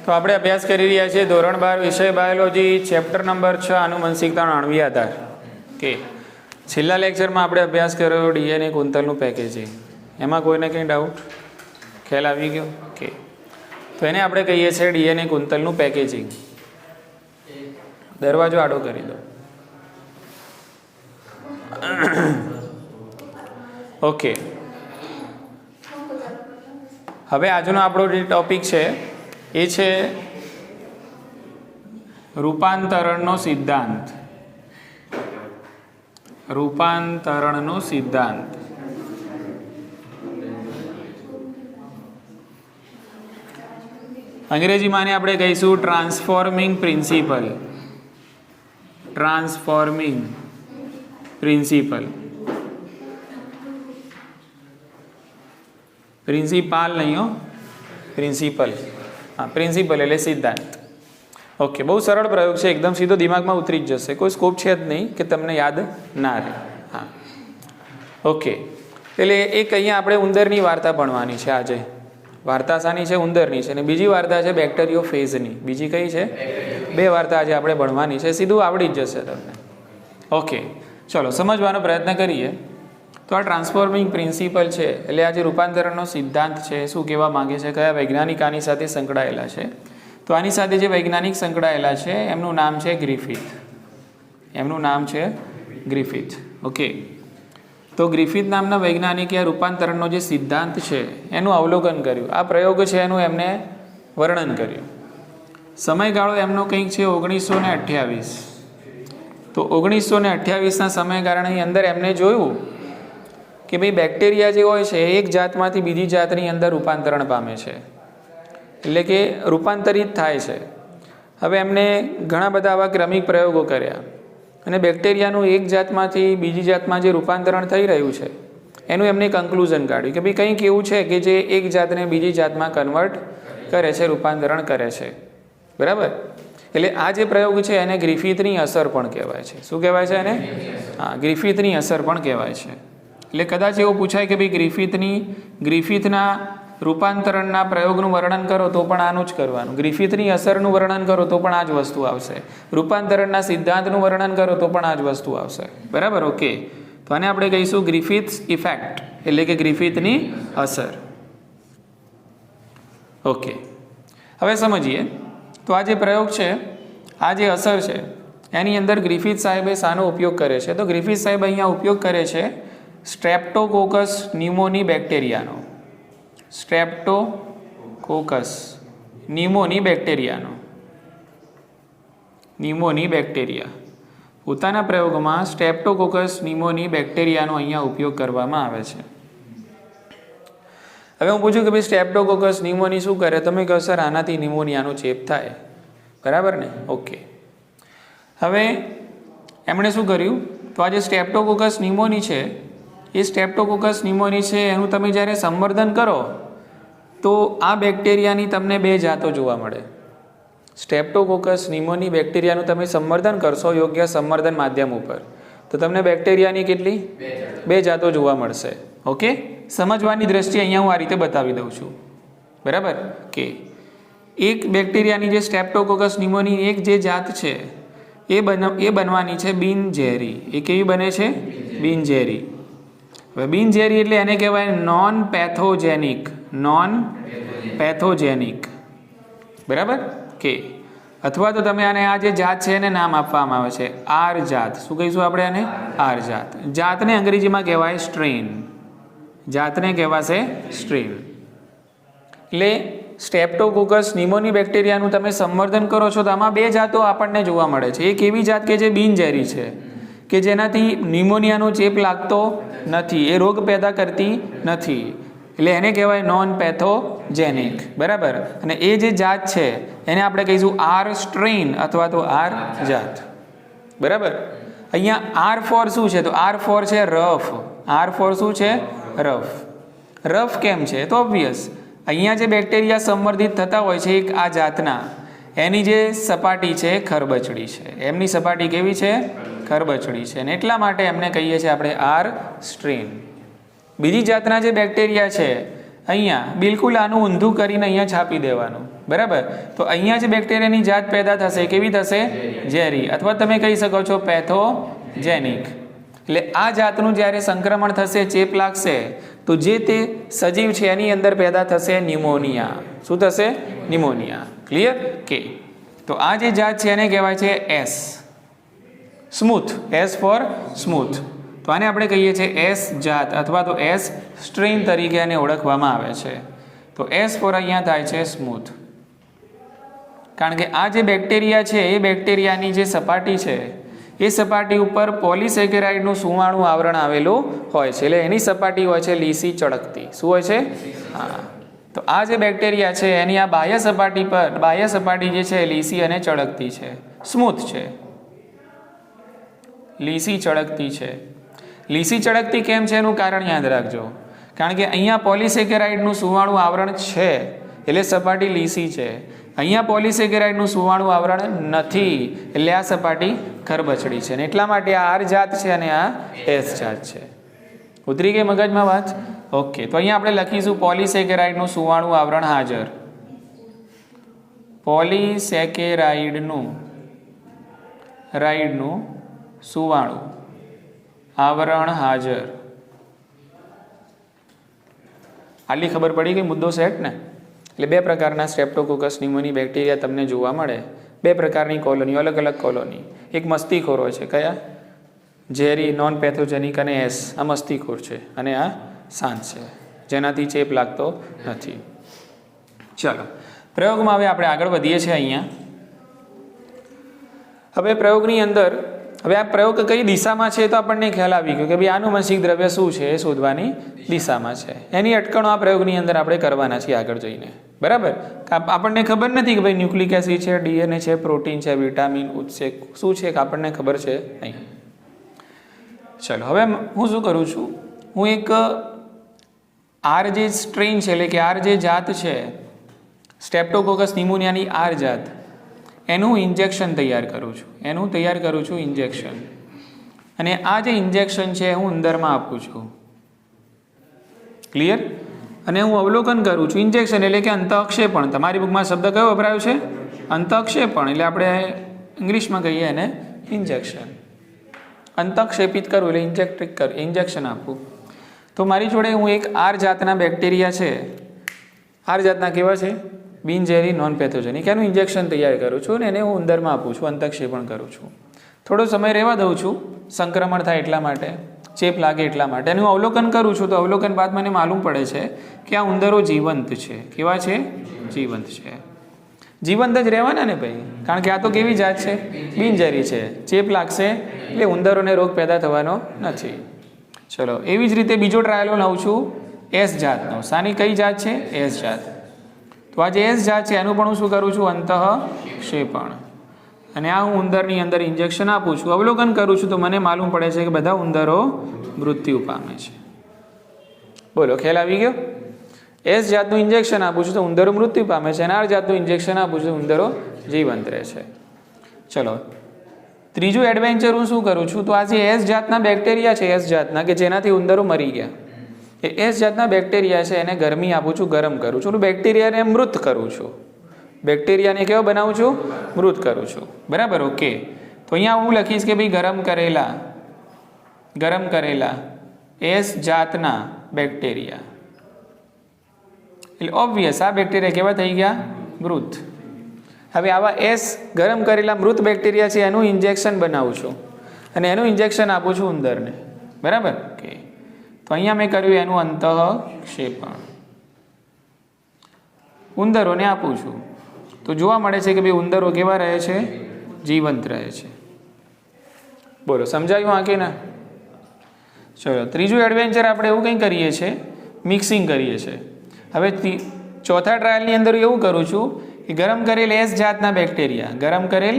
તો આપણે અભ્યાસ કરી રહ્યા છીએ ધોરણ 12 વિષય બાયોલોજી ચેપ્ટર નંબર 6 આનુવંશિકતાનો આણ્વીય આધાર. કે છેલ્લા લેક્ચરમાં આપણે અભ્યાસ કર્યો ડીએનએ કુંતલનું પેકેજિંગ. એમાં કોઈને કંઈ ડાઉટ ખ્યાલ આવી ગયો? કે તો એને આપણે કહીએ છીએ ડીએનએ કુંતલનું પેકેજિંગ. દરવાજો આડો કરી દો. ઓકે, હવે આજનો આપણો જે ટોપિક છે એ છે રૂપાંતરણનો સિદ્ધાંત. રૂપાંતરણનો સિદ્ધાંત. અંગ્રેજીમાં આપણે કહીશું transforming principal. Transforming principal. Principal નહીં હો, પ્રિન્સિપલ. હા, પ્રિન્સિપલ એટલે સિદ્ધાંત. ઓકે, બહુ સરળ પ્રયોગ છે, એકદમ સીધો દિમાગમાં ઉતરી જ જશે, કોઈ સ્કોપ છે જ નહીં કે તમને યાદ ના રહે. હા, ઓકે, એટલે એક અહીંયા આપણે ઉંદરની વાર્તા ભણવાની છે આજે. વાર્તા શાની છે? ઉંદરની છે. અને બીજી વાર્તા છે બેક્ટેરિયોફેજની. બીજી કઈ છે? બે વાર્તા આજે આપણે ભણવાની છે, સીધું આવડી જ જશે તમને. ઓકે, ચલો સમજવાનો પ્રયત્ન કરીએ. તો આ ટ્રાન્સફોર્મિંગ પ્રિન્સિપલ છે એટલે આ જે રૂપાંતરણનો સિદ્ધાંત છે શું કહેવા માંગે છે, કયા વૈજ્ઞાનિક આની સાથે સંકળાયેલા છે? તો આની સાથે જે વૈજ્ઞાનિક સંકળાયેલા છે એમનું નામ છે ગ્રિફિથ. એમનું નામ છે ગ્રિફિથ. ઓકે, તો ગ્રિફિથ નામના વૈજ્ઞાનિકે આ રૂપાંતરણનો જે સિદ્ધાંત છે એનું અવલોકન કર્યું. આ પ્રયોગ છે એનું એમને વર્ણન કર્યું. સમયગાળો એમનો કંઈક છે 1928. તો 1928ના સમયગાળાની અંદર એમને જોયું કે ભાઈ બેક્ટેરિયા જે હોય છે એક જાતમાંથી બીજી જાતની અંદર રૂપાંતરણ પામે છે, એટલે કે રૂપાંતરિત થાય છે. હવે એમને ઘણા બધા આવા ક્રમિક પ્રયોગો કર્યા અને બેક્ટેરિયાનું એક જાતમાંથી બીજી જાતમાં જે રૂપાંતરણ થઈ રહ્યું છે એનું એમને કન્ક્લુઝન કાઢ્યું કે ભાઈ કંઈક એવું છે કે જે એક જાતને બીજી જાતમાં કન્વર્ટ કરે છે, રૂપાંતરણ કરે છે. બરાબર? એટલે આ જે પ્રયોગ છે એને ગ્રિફિથની અસર પણ કહેવાય છે. શું કહેવાય છે એને? હા, ગ્રિફિથની અસર પણ કહેવાય છે. એટલે કદાચ એવું પૂછાય કે ભાઈ ગ્રિફિથના રૂપાંતરણના પ્રયોગનું વર્ણન કરો તો પણ આનું જ કરવાનું. ગ્રિફિથની અસરનું વર્ણન કરો તો પણ આ જ વસ્તુ આવશે. રૂપાંતરણના સિદ્ધાંતનું વર્ણન કરો તો પણ આ જ વસ્તુ આવશે. બરાબર? ઓકે, તો આને આપણે કહીશું ગ્રિફિથ્સ ઇફેક્ટ, એટલે કે ગ્રિફિથની અસર. ઓકે, હવે સમજીએ. તો આ જે પ્રયોગ છે, આ જે અસર છે એની અંદર ગ્રિફિથ સાહેબે શાનો ઉપયોગ કરે છે? તો ગ્રિફિથ સાહેબ અહીંયા ઉપયોગ કરે છે સ્ટ્રેપ્ટોકોકસ ન્યુમોની બેક્ટેરિયાનો. સ્ટ્રેપ્ટોકોકસ ન્યુમોની બેક્ટેરિયાનો. ન્યુમોની બેક્ટેરિયા. પોતાના પ્રયોગમાં સ્ટ્રેપ્ટોકોકસ ન્યુમોની બેક્ટેરિયાનો અહીંયા ઉપયોગ કરવામાં આવે છે. હવે હું પૂછું કે ભાઈ સ્ટ્રેપ્ટોકોકસ ન્યુમોની શું કરે? તમે કહો સર આનાથી ન્યુમોનિયાનો ચેપ થાય. બરાબર ને? ઓકે, હવે એમણે શું કર્યું? તો આ જે સ્ટ્રેપ્ટોકોકસ ન્યુમોની છે એ સ્ટ્રેપ્ટોકોકસ ન્યુમોની છે એનું તમે જ્યારે સંવર્ધન કરો તો આ બેક્ટેરિયાની તમને બે જાતો જોવા મળે. સ્ટ્રેપ્ટોકોકસ ન્યુમોની બેક્ટેરિયાનું તમે સંવર્ધન કરશો યોગ્ય સંવર્ધન માધ્યમ ઉપર તો તમને બેક્ટેરિયાની કેટલી? બે જાતો જોવા મળશે. ઓકે, સમજવાની દ્રષ્ટિએ અહીંયા હું આ રીતે બતાવી દઉં છું. બરાબર? કે એક બેક્ટેરિયાની જે સ્ટ્રેપ્ટોકોકસ ન્યુમોની એક જે જાત છે એ બનવાની છે બિનઝેરી. એ કેવી બને છે? બિનઝેરી. હવે બિનઝેરી એટલે એને કહેવાય નોન પેથોજેનિક. Non pathogenic. બરાબર? કે અથવા તો તમે આને આ જે જાત છે એને નામ આપવામાં આવે છે આર જાત. શું કહીશું આપણે આને? આર જાત. જાતને અંગ્રેજીમાં કહેવાય સ્ટ્રેન. જાતને કહેવાશે સ્ટ્રેન. એટલે સ્ટ્રેપ્ટોકોકસ ન્યુમોની બેક્ટેરિયાનું તમે સંવર્ધન કરો છો તો આમાં બે જાતો આપણને જોવા મળે છે. એક એવી જાત કે જે બિનઝેરી છે કે જેનાથી ન્યુમોનિયાનો ચેપ લાગતો નથી, એ રોગ પેદા કરતી નથી, એટલે એને કહેવાય નોન પેથોજેનિક. બરાબર? અને એ જે જાત છે એને આપણે કહીશું આર સ્ટ્રેન અથવા તો આર જાત. બરાબર? અહીંયા આર ફોર શું છે? તો આર ફોર છે રફ. આર ફોર શું છે? રફ. રફ કેમ છે? તો ઓબ્વિયસ અહીંયા જે બેક્ટેરિયા સંવર્ધિત થતા હોય છે એક આ જાતના, એની જે સપાટી છે ખરબચડી છે. એમની સપાટી કેવી છે? ખરબચડી છે. અને એટલા માટે એમને કહીએ છીએ આપણે આર સ્ટ્રેન. બીજી જાતના જે બેક્ટેરિયા છે અહીંયા બિલકુલ આનું ઊંધું કરીને અહીંયા છાપી દેવાનું, બરાબર. તો અહીંયા જે બેક્ટેરિયાની જાત પેદા થશે કેવી થશે? ઝેરી, અથવા તમે કહી શકો છો પેથોજેનિક. એટલે આ જાતનું જ્યારે સંક્રમણ થશે, ચેપ લાગશે, તો જે તે સજીવ છે એની અંદર પેદા થશે ન્યુમોનિયા. શું થશે? ન્યુમોનિયા. ક્લિયર? કે તો આ જે જાત છે એને કહેવાય છે S, smooth. S for smooth. તો આને આપણે કહીએ છીએ એસ જાત અથવા તો એસ સ્ટ્રેન તરીકે આને ઓળખવામાં આવે છે. તો એસ ફોર અહીંયા થાય છે સ્મૂથ, કારણ કે આ જે બેક્ટેરિયા છે એ બેક્ટેરિયાની જે સપાટી છે એ સપાટી ઉપર પોલિસેકેરાઇડનું સુવાળું આવરણ આવેલું હોય છે. એટલે એની સપાટી હોય છે લીસી ચળકતી. શું હોય છે? હા. તો આ જે બેક્ટેરિયા છે એની આ બાહ્ય સપાટી જે છે લીસી અને ચળકતી છે, સ્મૂથ છે, લીસી ચળકતી છે. લીસી ચળકતી કેમ છે એનું કારણ યાદ રાખજો, કારણ કે અહીંયા પોલિસેકેરાઇડનું સુવાળું આવરણ છે એટલે સપાટી લીસી છે. અહીંયા પોલિસેકેરાઇડનું સુવાળું આવરણ નથી એટલે આ સપાટી ખરબચડી છે, ને એટલા માટે આ આર જાત છે અને આ એસ જાત છે. ઉતરી ગઈ મગજમાં વાત? ઓકે. તો અહીંયા આપણે લખીશું પોલિસેકેરાઇડનું સુવાળું આવરણ હાજર. પોલિસેકેરાઇડનું સુવાળું આવરણ હાજર. આટલી ખબર પડી ગઈ, મુદ્દો સેટ ને? એટલે બે પ્રકારના સ્ટ્રેપ્ટોકોકસ ન્યુમોની બેક્ટેરિયા તમને જોવા મળે. બે પ્રકારની કોલોની, અલગ અલગ કોલોની. એક મસ્તીખોરો છે, કયા? ઝેરી, નોન પેથોજેનિક અને એસ. આ મસ્તીખોર છે અને આ શાંત છે, જેનાથી ચેપ લાગતો નથી. ચાલો પ્રયોગમાં હવે આપણે આગળ વધીએ છીએ. અહીંયા હવે પ્રયોગની અંદર હવે આ પ્રયોગ કઈ દિશામાં છે તો આપણને ખ્યાલ આવી ગયો કે ભાઈ આનુવંશિક દ્રવ્ય શું છે એ શોધવાની દિશામાં છે. એની અટકણો આ પ્રયોગની અંદર આપણે કરવાના છીએ આગળ જઈને, બરાબર. આપણને ખબર નથી કે ભાઈ ન્યુક્લિક એસિડ છે, ડીએનએ છે, પ્રોટીન છે, વિટામિન, ઉત્સેક શું છે કે આપણને ખબર છે નહીં. ચલો હવે હું શું કરું છું, હું એક આર જે સ્ટ્રેન છે એટલે કે આર જે જાત છે સ્ટ્રેપ્ટોકોકસ ન્યુમોનિયાની આર જાત, એનું ઇન્જેક્શન તૈયાર કરું છું. ઇન્જેક્શન. અને આ જે ઇન્જેક્શન છે હું ઉંદરમાં આપું છું. ક્લિયર? અને હું અવલોકન કરું છું. ઇન્જેક્શન એટલે કે અંતઃક્ષેપણ. તમારી બુકમાં શબ્દ કયો વપરાયો છે? અંતઃક્ષેપણ. એટલે આપણે ઇંગ્લિશમાં કહીએ એને ઇન્જેક્શન. અંતઃક્ષેપિત કરવું એટલે ઇન્જેક્શન આપવું. તો મારી જોડે હું એક આર જાતના બેક્ટેરિયા છે, આર જાતના કેવા છે? બિનઝેરી, નોન પેથોજેનિક. એનું ઇન્જેક્શન તૈયાર કરું છું અને એને હું ઉંદરમાં આપું છું, અંતઃક્ષેપણ કરું છું. થોડો સમય રહેવા દઉં છું, સંક્રમણ થાય એટલા માટે, ચેપ લાગે એટલા માટે. અને હું અવલોકન કરું છું તો અવલોકન બાદ મને માલુમ પડે છે કે આ ઉંદરો જીવંત છે. કેવા છે? જીવંત છે. જીવંત જ રહેવાના ને ભાઈ, કારણ કે આ તો કેવી જાત છે? બિનઝેરી છે. ચેપ લાગશે એટલે ઉંદરોને રોગ પેદા થવાનો નથી. ચલો એવી જ રીતે બીજો ટ્રાયલ હું લઉં છું એસ જાતનો. સાની કઈ જાત છે? એસ જાત. તો આ જે એસ જાત છે એનું પણ હું શું કરું છું? અંતઃક્ષેપણ. અને આ હું ઉંદરની અંદર ઇન્જેક્શન આપું છું, અવલોકન કરું છું તો મને માલુમ પડે છે કે બધા ઉંદરો મૃત્યુ પામે છે. બોલો, ખ્યાલ આવી ગયો? એસ જાતનું ઇન્જેક્શન આપું છું તો ઉંદરો મૃત્યુ પામે છે, અને આર જાતનું ઇન્જેક્શન આપું છું તો ઉંદરો જીવંત રહે છે. ચલો ત્રીજું એડવેન્ચર હું શું કરું છું, તો આ જે એસ જાતના બેક્ટેરિયા છે, એસ જાતના કે જેનાથી ઉંદરો મરી ગયા, એ એસ જાતના બેક્ટેરિયા છે એને ગરમી આપું છું, ગરમ કરું છું. બેક્ટેરિયાને મૃત કરું છું. બેક્ટેરિયાને કેવો બનાવું છું? મૃત કરું છું. બરાબર? ઓકે. તો અહીંયા હું લખીશ કે ભાઈ ગરમ કરેલા એસ જાતના બેક્ટેરિયા. એટલે ઓબ્વિયસ આ બેક્ટેરિયા કેવા થઈ ગયા? મૃત. હવે આવા એસ ગરમ કરેલા મૃત બેક્ટેરિયા છે એનું ઇન્જેક્શન બનાવું છું અને એનું ઇન્જેક્શન આપું છું ઉંદરને. બરાબર? ઓકે. તો અહીંયા મેં કર્યું એનું અંતઃક્ષેપણ, ઉંદરોને આપું છું. તો જોવા મળે છે કે ભાઈ ઉંદરો કેવા રહે છે? જીવંત રહે છે. બોલો, સમજાયું આ કે ના? ચલો ત્રીજું એડવેન્ચર આપણે એવું કંઈ કરીએ છીએ, મિક્સિંગ કરીએ છીએ. હવે ચોથા ટ્રાયલની અંદર એવું કરું છું કે ગરમ કરેલ એસ જાતના બેક્ટેરિયા, ગરમ કરેલ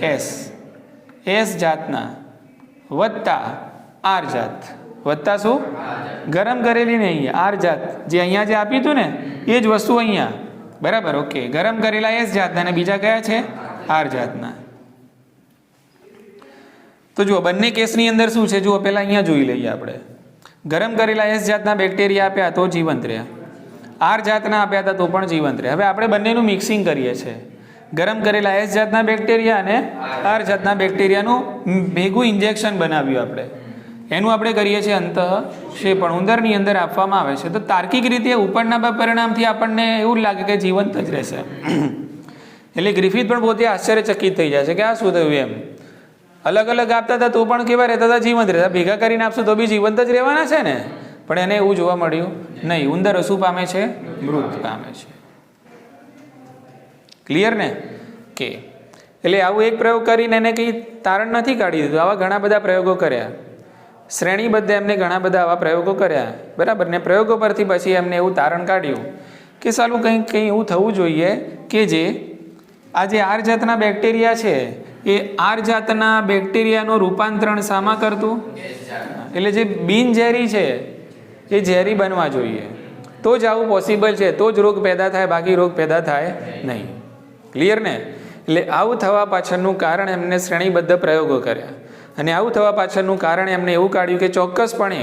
એસ જાતના વત્તા આર જાત, વત્તા શું? ગરમ કરેલી નહીં, આર જાત જે અહીંયા જે આપ્યું હતું ને એ જ વસ્તુ અહીંયા. બરાબર? ઓકે. ગરમ કરેલા એસ જાતના અને બીજા કયા છે? આર જાતના. તો જુઓ બંને કેસની અંદર શું છે જુઓ, પહેલા અહીંયા જોઈ લઈએ આપણે. ગરમ કરેલા એસ જાતના બેક્ટેરિયા આપ્યા તો જીવંત રહ્યા, આર જાતના આપ્યા હતા તો પણ જીવંત રહે. હવે આપણે બંનેનું મિક્સિંગ કરીએ છીએ. ગરમ કરેલા એસ જાતના બેક્ટેરિયા અને આર જાતના બેક્ટેરિયાનું ભેગું ઇન્જેક્શન બનાવ્યું આપણે. એનું આપણે કરીએ છીએ અંતઃક્ષેપણ, ઉંદરની અંદર આપવામાં આવે છે. તો તાર્કિક રીતે ઉપરના પરિણામથી આપણને એવું લાગે કે જીવંત જ રહેશે. એટલે ગ્રિફિથ પણ પોતે આશ્ચર્યચકિત થઈ જાય છે કે આ શું થયું એમ. અલગ અલગ આપતા હતા તો પણ કેવા રહેતા હતા? જીવંત રહેતા. ભેગા કરીને આપશું તો બી જીવંત જ રહેવાના છે ને. પણ એને એવું જોવા મળ્યું નહીં. ઉંદર શું પામે છે? મૃત પામે છે. ક્લિયર ને? કે એટલે આવું એક પ્રયોગ કરીને એને કંઈ તારણ નથી કાઢી દીધું. આવા ઘણા બધા પ્રયોગો કર્યા, શ્રેણીબદ્ધ એમને ઘણા બધા આવા પ્રયોગો કર્યા, બરાબર ને. પ્રયોગો પરથી પછી એમને એવું તારણ કાઢ્યું કે સાલું કંઈ એવું થવું જોઈએ કે જે આ જે આર જાતના બેક્ટેરિયા છે એ આર જાતના બેક્ટેરિયાનું રૂપાંતરણ શામાં કરતું? એટલે જે બિનઝેરી છે એ ઝેરી બનવા જોઈએ. તો જ આવું પોસિબલ છે, તો જ રોગ પેદા થાય, બાકી રોગ પેદા થાય નહીં. ક્લિયર ને? એટલે આવું થવા પાછળનું કારણ એમને શ્રેણીબદ્ધ પ્રયોગો કર્યા. અને આવું થવા પાછળનું કારણ એમને એવું કાઢ્યું કે ચોક્કસપણે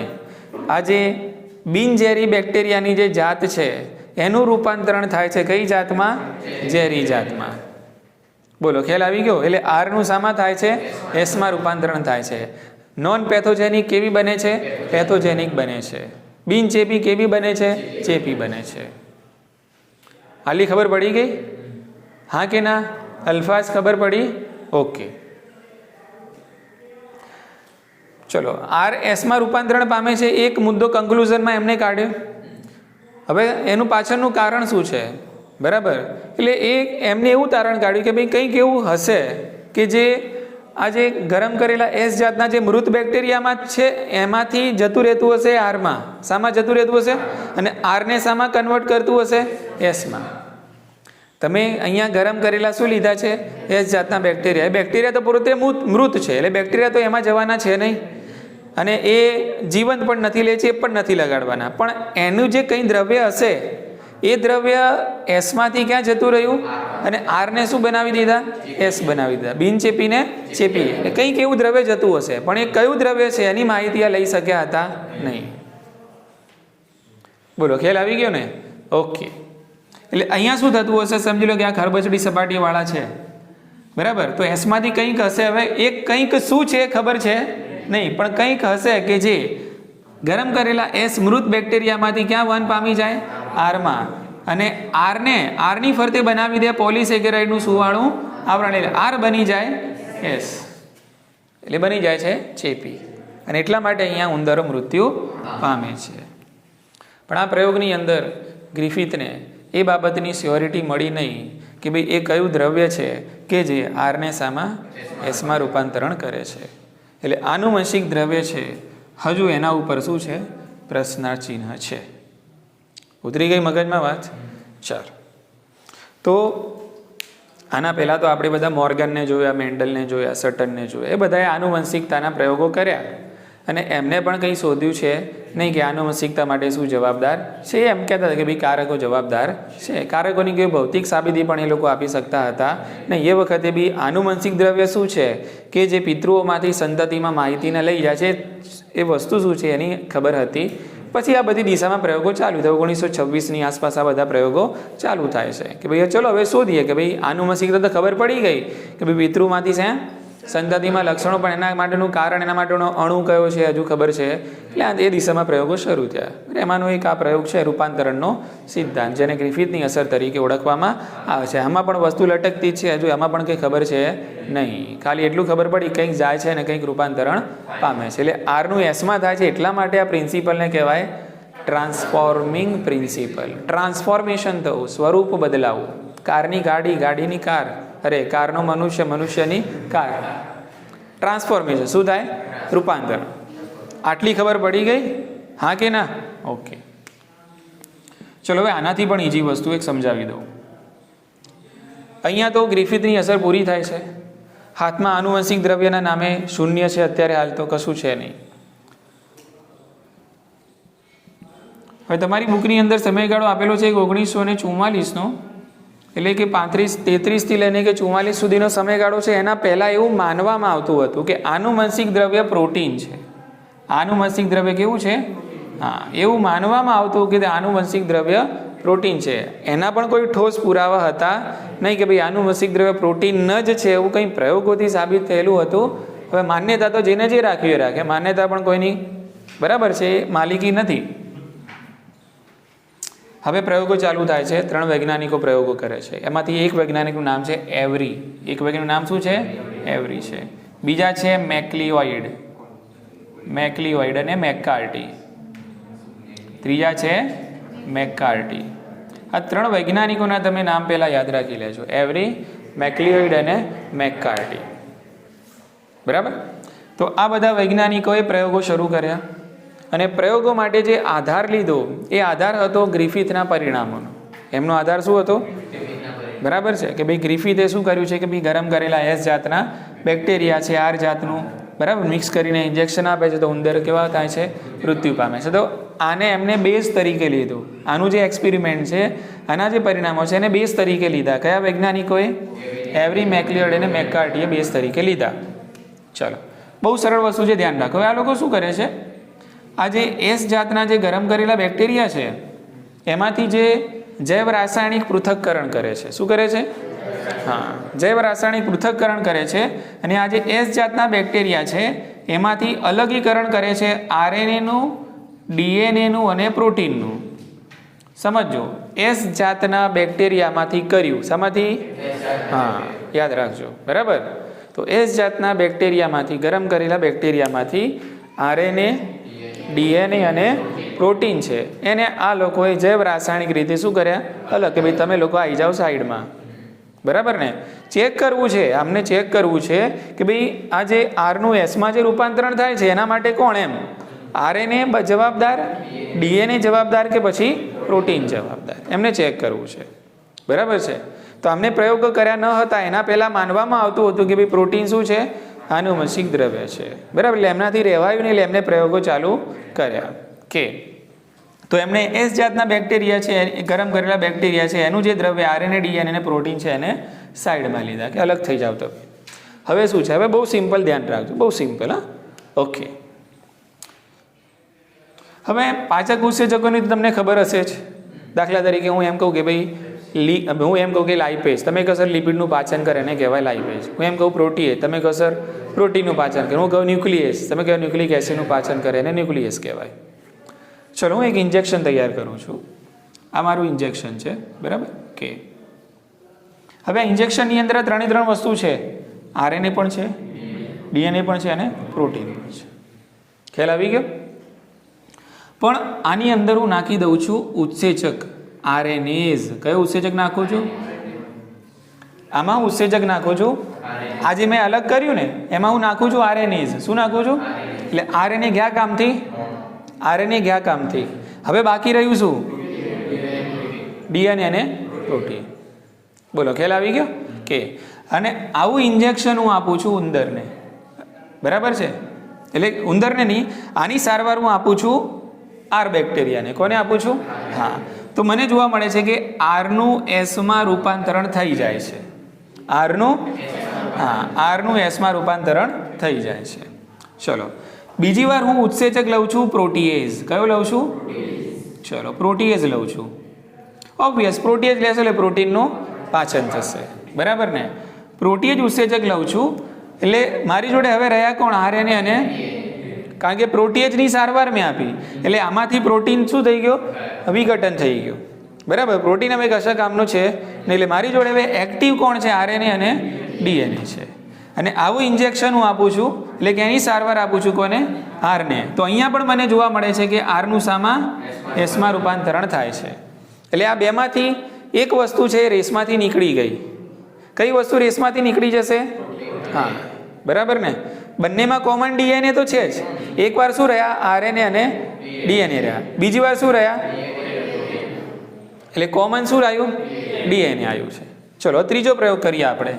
આ જે બિનઝેરી બેક્ટેરિયાની જે જાત છે એનું રૂપાંતરણ થાય છે કઈ જાતમાં? ઝેરી જાતમાં. બોલો, ખ્યાલ આવી ગયો? એટલે આરનું શામાં થાય છે? એસમાં રૂપાંતરણ થાય છે. નોન પેથોજેનિક કેવી બને છે? પેથોજેનિક બને છે. બિનચેપી કેવી બને છે? ચેપી બને છે. આલી ખબર પડી ગઈ? હા કે ના? અલ્ફાઝ ખબર પડી? ઓકે, ચલો. આર એસમાં રૂપાંતરણ પામે છે એક મુદ્દો કન્ક્લુઝનમાં એમને કાઢ્યો. હવે એનું પાછળનું કારણ શું છે? બરાબર. એટલે એમને એવું તારણ કાઢ્યું કે ભાઈ કંઈક એવું હશે કે જે આ જે ગરમ કરેલા એસ જાતના જે મૃત બેક્ટેરિયામાં છે એમાંથી જતું રહેતું હશે આરમાં. શામાં જતું રહેતું હશે? અને આરને શામાં કન્વર્ટ કરતું હશે? એસમાં. તમે અહીંયા ગરમ કરેલા શું લીધા છે? એસ જાતના બેક્ટેરિયા. એ બેક્ટેરિયા તો પોતે મૃત છે, એટલે બેક્ટેરિયા તો એમાં જવાના છે નહીં, અને એ જીવંત પણ નથી, લે ચેપ પણ નથી લગાડવાના. પણ એનું જે કંઈ દ્રવ્ય હશે એ દ્રવ્ય એસમાંથી ક્યાં જતું રહ્યું? અને આરને શું બનાવી દીધા? એસ બનાવી દીધા. બિનચેપીને ચેપી. એટલે કંઈક એવું દ્રવ્ય જતું હશે, પણ એ કયું દ્રવ્ય છે એની માહિતી આ લઈ શક્યા હતા નહીં. બોલો, ખ્યાલ આવી ગયો ને? ઓકે. એટલે અહીંયા શું થતું હશે? સમજી લો કે આ ખરબચડી સપાટીવાળા છે, બરાબર. તો એસમાંથી કંઈક હશે. હવે એ કંઈક શું છે ખબર છે નહીં, પણ કંઈક હશે કે જે ગરમ કરેલા એસ મૃત બેક્ટેરિયામાંથી ક્યાં વહન પામી જાય? આરમાં. અને આરની ફરતે બનાવી દે પોલિસેકેરાઇડનું સુવાળું આવરણ. એટલે આર બની જાય એસ, એટલે બની જાય છે ચેપી. અને એટલા માટે અહીંયા ઉંદરો મૃત્યુ પામે છે. પણ આ પ્રયોગની અંદર ગ્રિફિથને એ બાબતની સ્યોરિટી મળી નહીં કે ભાઈ એ કયું દ્રવ્ય છે કે જે આરને શામાં? એસમાં રૂપાંતરણ કરે છે. એટલે આનુવંશિક દ્રવ્ય છે, હજુ એના ઉપર શું છે? પ્રશ્નાર્થ ચિહ્ન છે. ઉતરી ગઈ મગજમાં વાત? ચાલ. તો આના પહેલાં તો આપણે બધા મોર્ગનને જોયા, મેન્ડલને જોયા, સટનને જોયા. એ બધાએ આનુવંશિકતાના પ્રયોગો કર્યા અને એમને પણ કંઈ શોધ્યું છે નહીં કે આનુવંશિકતા માટે શું જવાબદાર છે. એમ કહેતા હતા કે ભાઈ કારકો જવાબદાર છે. કારકોની કોઈ ભૌતિક સાબિતી પણ એ લોકો આપી શકતા હતા નહીં. એ વખતે બી આનુવંશિક દ્રવ્ય શું છે કે જે પિતૃઓમાંથી સંતતિમાં માહિતીને લઈ જાય છે, એ વસ્તુ શું છે એની ખબર હતી. પછી આ બધી દિશામાં પ્રયોગો ચાલુ થયા. 1926ની આસપાસ આ બધા પ્રયોગો ચાલુ થાય છે કે ભાઈ ચલો હવે શોધીએ કે ભાઈ આનુવંશિકતા તો ખબર પડી ગઈ કે ભાઈ પિતૃમાંથી છે સંતતિમાં લક્ષણો, પણ એના માટેનું કારણ, એના માટેનો અણુ કયો છે હજુ ખબર છે. એટલે એ દિશામાં પ્રયોગો શરૂ થયા. એમાંનો એક આ પ્રયોગ છે રૂપાંતરણનો સિદ્ધાંત, જેને ગ્રિફિથની અસર તરીકે ઓળખવામાં આવે છે. આમાં પણ વસ્તુ લટકતી જ છે, હજુ એમાં પણ કંઈ ખબર છે નહીં. ખાલી એટલું ખબર પડી કંઈક જાય છે અને કંઈક રૂપાંતરણ પામે છે. એટલે આરનું એસમાં થાય છે, એટલા માટે આ પ્રિન્સિપલને કહેવાય ટ્રાન્સફોર્મિંગ પ્રિન્સિપલ. ટ્રાન્સફોર્મેશન થવું, સ્વરૂપ બદલાવું. કારની ગાડી, ગાડીની કાર, અરે કારનો મનુષ્ય, મનુષ્યની કાર. ટ્રાન્સફોર્મેશન શું થાય? રૂપાંતર. આટલી ખબર પડી ગઈ? હા કે ના? ઓકે, ચલો હવે આનાથી પણ ઈજી વસ્તુ એક સમજાવી દઉં. અહીંયા તો ગ્રિફિથની અસર પૂરી થાય છે. હાથમાં આનુવંશિક દ્રવ્યના નામે શૂન્ય છે અત્યારે, હાલ તો કશું છે નહીં. હવે તમારી બુકની અંદર સમયગાળો આપેલો છે 1944નો, એટલે કે 33થી લઈને કે 44 સુધીનો સમયગાળો છે. એના પહેલાં એવું માનવામાં આવતું હતું કે આનુવંશિક દ્રવ્ય પ્રોટીન છે. આનુવંશિક દ્રવ્ય કેવું છે? હા, એવું માનવામાં આવતું કે આનુવંશિક દ્રવ્ય પ્રોટીન છે. એના પણ કોઈ ઠોસ પુરાવા હતા નહીં કે ભાઈ આનુવંશિક દ્રવ્ય પ્રોટીન જ છે એવું કંઈ પ્રયોગોથી સાબિત થયેલું હતું. હવે માન્યતા તો જેને જે રાખ્યું એ રાખે, માન્યતા પણ કોઈની બરાબર છે એ માલિકી નથી. હવે પ્રયોગો ચાલુ થાય છે. 3 વૈજ્ઞાનિકો પ્રયોગો કરે છે. એમાંથી એક વૈજ્ઞાનિકનું નામ છે એવરી. એક વૈજ્ઞાનિકનું નામ શું છે? એવરી છે. બીજા છે મેકલિઓઇડ અને મેકકાર્ટી. ત્રીજા છે મેકકાર્ટી. આ 3 વૈજ્ઞાનિકોના તમે નામ પહેલાં યાદ રાખી લેજો. એવરી, મેકલિઓઇડ અને મેકકાર્ટી. બરાબર. તો આ બધા વૈજ્ઞાનિકોએ પ્રયોગો શરૂ કર્યા અને પ્રયોગો માટે જે આધાર લીધો એ આધાર હતો ગ્રિફિથના પરિણામોનો. એમનો આધાર શું હતો? બરાબર છે કે ભાઈ ગ્રિફિથે શું કર્યું છે કે ભાઈ ગરમ કરેલા એસ જાતના બેક્ટેરિયા છે, આર જાતનું બરાબર મિક્સ કરીને ઇન્જેક્શન આપે છે તો ઉંદર કેવા થાય છે? મૃત્યુ પામે છે. તો આને એમને બેઝ તરીકે લીધું. આનું જે એક્સપેરિમેન્ટ છે, આના જે પરિણામો છે એને બેઝ તરીકે લીધા. કયા વૈજ્ઞાનિકોએ? એવરી, મેકલિઓઇડ અને મેકકાર્ટીએ બેઝ તરીકે લીધા. ચલો, બહુ સરળ વસ્તુ છે, ધ્યાન રાખો. હવે આ લોકો શું કરે છે? આ જે એસ જાતના જે ગરમ કરેલા બેક્ટેરિયા છે એમાંથી જે જૈવ રાસાયણિક પૃથક્કરણ કરે છે. શું કરે છે? હા, જૈવ રાસાયણિક પૃથક્કરણ કરે છે. અને આ જે એસ જાતના બેક્ટેરિયા છે એમાંથી અલગીકરણ કરે છે આરએનએનું, ડીએનએનું અને પ્રોટીનનું. સમજો, એસ જાતના બેક્ટેરિયામાંથી કર્યું. શામાંથી? હા, યાદ રાખજો. બરાબર. તો એસ જાતના બેક્ટેરિયામાંથી, ગરમ કરેલા બેક્ટેરિયામાંથી આરએનએ, ડીએનએ અને પ્રોટીન છે એને આ લોકોએ જૈવ રાસાયણિક રીતે શું કર્યા? અલગ. કે ભાઈ તમે લોકો આવી જાઓ સાઈડમાં. બરાબર ને? ચેક કરવું છે, આમને ચેક કરવું છે કે ભાઈ આ જે આરનું એસમાં જે રૂપાંતરણ થાય છે એના માટે કોણ? એમ આરએનએ જવાબદાર, ડીએનએ જવાબદાર કે પછી પ્રોટીન જવાબદાર? એમને ચેક કરવું છે. બરાબર છે. તો અમને પ્રયોગો કર્યા ન હતા એના પહેલાં માનવામાં આવતું હતું કે ભાઈ પ્રોટીન શું છે? આનુવંશિક દ્રવ્ય છે. બરાબર. એટલે એમનાથી રહેવાયું નહીં એટલે એમને પ્રયોગો ચાલુ કર્યા. કે તો એમણે એસ જાતના બેક્ટેરિયા છે, ગરમ કરેલા બેક્ટેરિયા છે, એનું જે દ્રવ્ય આરએનએ, ડીએનએ અને પ્રોટીન છે એને સાઈડમાં લીધા કે અલગ થઈ જાવ. તો હવે શું છે? હવે બહુ સિમ્પલ, ધ્યાન રાખજો, બહુ સિમ્પલ. હા, ઓકે. હવે પાચક ઉત્સેચકોની તમને ખબર હશે જ. દાખલા તરીકે હું એમ કહું કે ભાઈ હું એમ કહું કે લાઇપેજ, તમે કહો સર લિપિડનું પાચન કરે એને કહેવાય લાઇપેજ. હું એમ કહું પ્રોટીએજ, તમે કહો સર પ્રોટીનનું પાચન કરે. હું કહું ન્યુક્લિયસ, તમે કહો ન્યુક્લિક એસિડનું પાચન કરે એને ન્યુક્લિયસ કહેવાય. ચલો, હું એક ઇન્જેક્શન તૈયાર કરું છું. આ મારું ઇન્જેક્શન છે. બરાબર. કે હવે આ ઇન્જેક્શનની અંદર 3 વસ્તુ છે. આરએનએ પણ છે, ડીએનએ પણ છે અને પ્રોટીન પણ છે. ખ્યાલ આવી ગયો? પણ આની અંદર હું નાખી દઉં છું ઉત્સેચક આરએનએઝ. કયો ઉત્સેચક નાખું છું? આમાં ઉત્સેચક નાખું છું. આજે મેં અલગ કર્યું ને એમાં હું નાખું છું આરએનએઝ. શું નાખું છું? એટલે આરએનએ ગયા કામથી? આરએનએ ગયા કામથી. હવે બાકી રહ્યું શું? ડીએનએ અને પ્રોટીન. બોલો, ખ્યાલ આવી ગયો? કે અને આવું ઇન્જેક્શન હું આપું છું ઉંદરને. બરાબર છે? એટલે ઉંદરને નહીં, આની સારવાર હું આપું છું આર બેક્ટેરિયાને. કોને આપું છું? હા. તો મને જોવા મળે છે કે આરનું એસમાં રૂપાંતરણ થઈ જાય છે. આરનું એસમાં રૂપાંતરણ થઈ જાય છે. ચલો, બીજી વાર હું ઉત્સેચક લઉં છું પ્રોટીએઝ. કયો લઉં છું? ચલો, પ્રોટીએઝ લઉં છું. ઓબ્વિયસ, પ્રોટીએઝ લેશો એટલે પ્રોટીનનું પાચન થશે. બરાબર ને? પ્રોટીએજ ઉત્સેચક લઉં છું એટલે મારી જોડે હવે રહ્યા કોણ? આરએનએ અને, કારણ કે પ્રોટીએજની સારવાર મેં આપી એટલે આમાંથી પ્રોટીન શું થઈ ગયો? વિઘટન થઈ ગયું. બરાબર. પ્રોટીન હવે કશા કામનું છે નહીં એટલે મારી જોડે હવે એક્ટિવ કોણ છે? આરએનએ અને ડીએનએ છે. અને આવું ઇન્જેક્શન હું આપું છું એટલે કે એની સારવાર આપું છું કોને? આરને. તો અહીંયા પણ મને જોવા મળે છે કે આરનું શામાં? એસમાં રૂપાંતરણ થાય છે. એટલે આ બેમાંથી એક વસ્તુ છે રેસમાંથી નીકળી ગઈ. કઈ વસ્તુ રેસમાંથી નીકળી જશે? હા, બરાબર ને? બંનેમાં કોમન ડીએનએ તો છે જ. એકવાર શું રહ્યા? આરએનએ અને ડીએનએ રહ્યા. બીજી વાર શું રહ્યા? એટલે કોમન શું આવ્યું? ડીએનએ આવ્યું છે. ચલો, ત્રીજો પ્રયોગ કરીએ આપણે.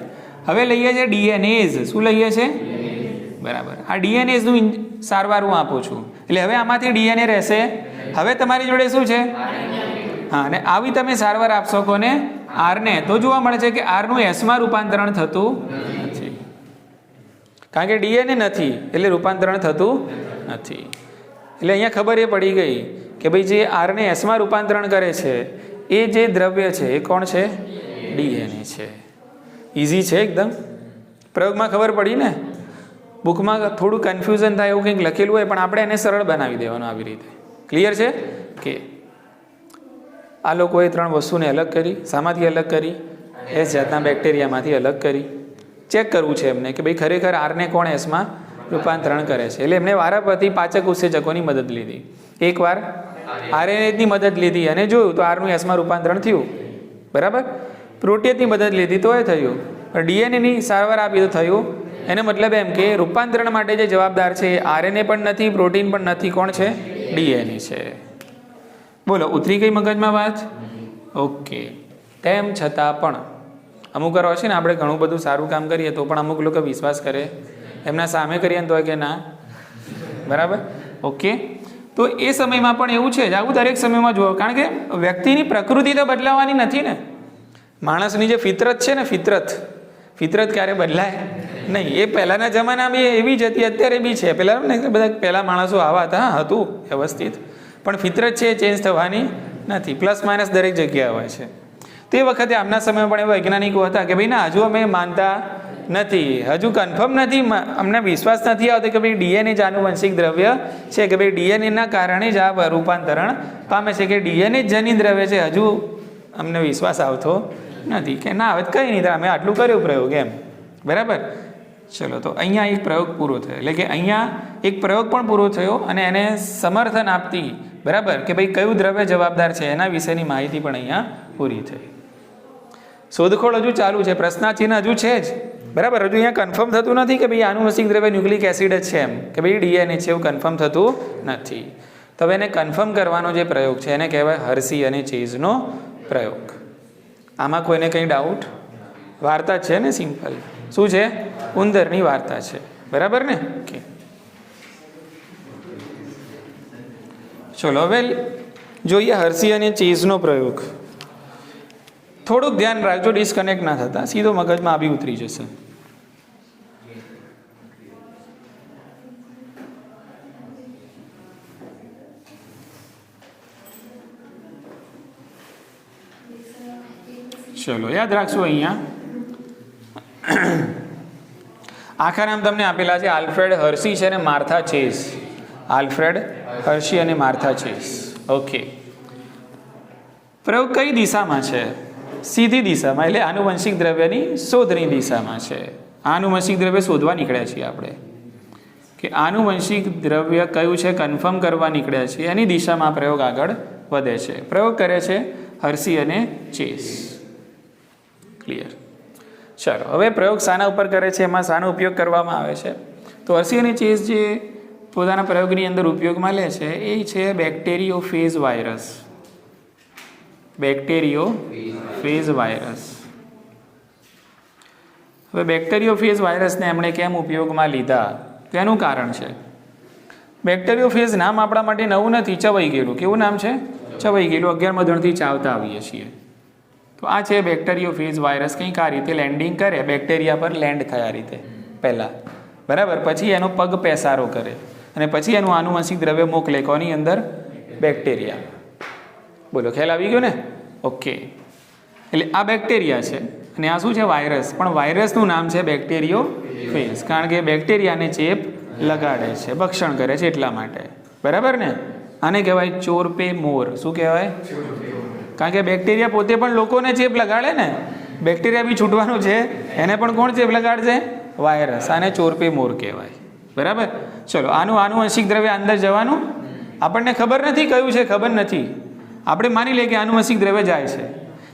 હવે લઈએ છીએ ડીએનએઝ. શું લઈએ છે? બરાબર. આ ડીએનએઝનું સારવાર હું આપું છું એટલે હવે આમાંથી ડીએનએ રહેશે. હવે તમારી જોડે શું છે? હા, અને આવી તમે સારવાર આપશો કોને? આરને. તો જોવા મળે છે કે આરનું એસમાં રૂપાંતરણ થતું નથી, કારણ કે ડીએનએ નથી એટલે રૂપાંતરણ થતું નથી. એટલે અહીંયા ખબર એ પડી ગઈ કે ભાઈ જે આરને એસમાં રૂપાંતરણ કરે છે એ જે દ્રવ્ય છે એ કોણ છે? DNA છે. ઇઝી છે એકદમ. પ્રયોગમાં ખબર પડી ને. બુકમાં થોડું કન્ફ્યુઝન થાય એવું કંઈક લખેલું હોય, પણ આપણે એને સરળ બનાવી દેવાનું આવી રીતે. ક્લિયર છે કે આ લોકોએ 3 વસ્તુને અલગ કરી. શામાંથી અલગ કરી? એસ જાતના બેક્ટેરિયામાંથી અલગ કરી. ચેક કરવું છે એમને કે ભાઈ ખરેખર આરને કોણ એસમાં રૂપાંતરણ કરે છે. એટલે એમને વારાફરતી પાચક ઉત્સેચકોની મદદ લીધી. એકવાર આરએનએની મદદ લીધી અને જોયું તો આરનું એસમાં રૂપાંતરણ થયું. બરાબર. પ્રોટીનની મદદ લીધી તો એ થયું. ડીએનએની સારવાર આપી તો થયું. એને મતલબ એમ કે રૂપાંતરણ માટે જે જવાબદાર છે એ આરએનએ પણ નથી, પ્રોટીન પણ નથી. કોણ છે? ડીએનએ છે. બોલો, ઉતરી ગઈ મગજમાં વાત? ઓકે. તેમ છતાં પણ અમુક વાર છે ને, આપણે ઘણું બધું સારું કામ કરીએ તો પણ અમુક લોકો વિશ્વાસ કરે. એમના સામે કરીએ તો કે ના. બરાબર. ઓકે. તો એ સમયમાં પણ એવું છે જ. આવું દરેક સમયમાં જુઓ, કારણ કે વ્યક્તિની પ્રકૃતિ તો બદલાવાની નથી ને. માણસની જે ફિતરત છે ને, ફિતરત ક્યારે બદલાય નહીં. એ પહેલાંના જમાનામાં એવી જ હતી, અત્યારે બી છે. પહેલાં માણસો આવા હતા, હતું વ્યવસ્થિત, પણ ફિતરત છે એ ચેન્જ થવાની નથી. પ્લસ માઇનસ દરેક જગ્યાએ હોય છે. તે વખતે આમના સમયમાં પણ એવા વૈજ્ઞાનિકો હતા કે ભાઈ ના, હજુ અમે માનતા નથી, હજુ કન્ફર્મ નથી, અમને વિશ્વાસ નથી આવતો કે ભાઈ ડીએનએ જ આનુવંશિક દ્રવ્ય છે, કે ભાઈ ડીએનએના કારણે જ આ રૂપાંતરણ પામે છે, કે ડીએનએ જ જનીન દ્રવ્ય છે. હજુ અમને વિશ્વાસ આવતો નથી કે ના, હવે કંઈ નહીં, અમે આટલું કર્યું પ્રયોગ એમ. બરાબર. ચલો, તો અહીંયા એક પ્રયોગ પૂરો થયો. એટલે કે અહીંયા એક પ્રયોગ પણ પૂરો થયો અને એને સમર્થન આપતી, બરાબર, કે ભાઈ કયું દ્રવ્ય જવાબદાર છે એના વિશેની માહિતી પણ અહીંયા પૂરી થઈ. શોધખોળ હજુ ચાલુ છે, પ્રશ્નાચિહ્ન હજુ છે જ. બરાબર. હજુ અહીંયા કન્ફર્મ થતું નથી કે ભાઈ આનુવંશિક દ્રવ્ય ન્યુક્લિક એસિડ જ છે એમ, કે ભાઈ ડીએનએ છે, એવું કન્ફર્મ થતું નથી. તો હવે એને કન્ફર્મ કરવાનો જે પ્રયોગ છે એને કહેવાય હર્સી અને ચેઝનો પ્રયોગ. આમાં કોઈને કંઈ ડાઉટ? વાર્તા છે ને, સિમ્પલ. શું છે? ઉંદરની વાર્તા છે. બરાબર ને? ઓકે. ચલો હવે જોઈએ હર્સી અને ચેઝનો પ્રયોગ. થોડુંક ધ્યાન રાખજો, ડિસ્કનેક્ટ ના થતા, સીધો મગજમાં આવી ઉતરી જશે. ચલો યાદ રાખશો, અહીંયા આખા નામ તમને આપેલા છે. આલ્ફ્રેડ હર્સી છે અને માર્થા ચેઝ. આલ્ફ્રેડ હર્સી અને માર્થા ચેઝ. ઓકે. પ્રયોગ કઈ દિશામાં છે? સીધી દિશામાં, એટલે આનુવંશિક દ્રવ્યની શોધની દિશામાં છે. આનુવંશિક દ્રવ્ય શોધવા નીકળ્યા છીએ આપણે, કે આનુવંશિક દ્રવ્ય કયું છે કન્ફર્મ કરવા નીકળ્યા છીએ, એની દિશામાં પ્રયોગ આગળ વધે છે. પ્રયોગ કરે છે હર્સી અને ચેઝ. ક્લિયર? ચાલો, હવે પ્રયોગ શાના ઉપર કરે છે, એમાં શાનો ઉપયોગ કરવામાં આવે છે? તો હર્સી અને ચેઝ જે પોતાના પ્રયોગની અંદર ઉપયોગમાં લે છે એ છે બેક્ટેરિયોફેજ વાયરસ. બેક્ટેરિયોફેજ વાયરસ. હવે બેક્ટેરિયોફેજ વાયરસને એમણે કેમ ઉપયોગમાં લીધા તેનું કારણ છે. બેક્ટેરિયોફેજ નામ આપણા માટે નવું નથી, ચવાઈ ગયેલું. કેવું નામ છે? ચવાઈ ગયેલું. 11મા ધોરણથી ચાવતા આવીએ છીએ. તો આ છે બેક્ટેરિયોફેજ વાયરસ. કંઈક આ રીતે લેન્ડિંગ કરે, બેક્ટેરિયા પર લેન્ડ થાય આ રીતે પહેલાં. બરાબર. પછી એનો પગ પેસારો કરે અને પછી એનું આનુવંશિક દ્રવ્ય મોકલે કોની અંદર? બેક્ટેરિયા. બોલો, ખ્યાલ આવી ગયો ને? ઓકે. એટલે આ બેક્ટેરિયા છે અને આ શું છે? વાયરસ. પણ વાયરસનું નામ છે બેક્ટેરિયોફેજ, કારણ કે બેક્ટેરિયાને ચેપ લગાડે છે, ભક્ષણ કરે છે એટલા માટે. બરાબર ને? આને કહેવાય ચોરપે મોર. શું કહેવાય? કારણ કે બેક્ટેરિયા પોતે પણ લોકોને ચેપ લગાડે ને. બેક્ટેરિયા બી છૂટવાનું છે, એને પણ કોણ ચેપ લગાડશે? વાયરસ. આને ચોરપે મોર કહેવાય. બરાબર. ચલો, આનું આનુવંશિક દ્રવ્ય અંદર જવાનું આપણને ખબર નથી કયું છે, ખબર નથી. આપણે માની લઈએ કે આનુવંશિક દ્રવ્ય જાય છે,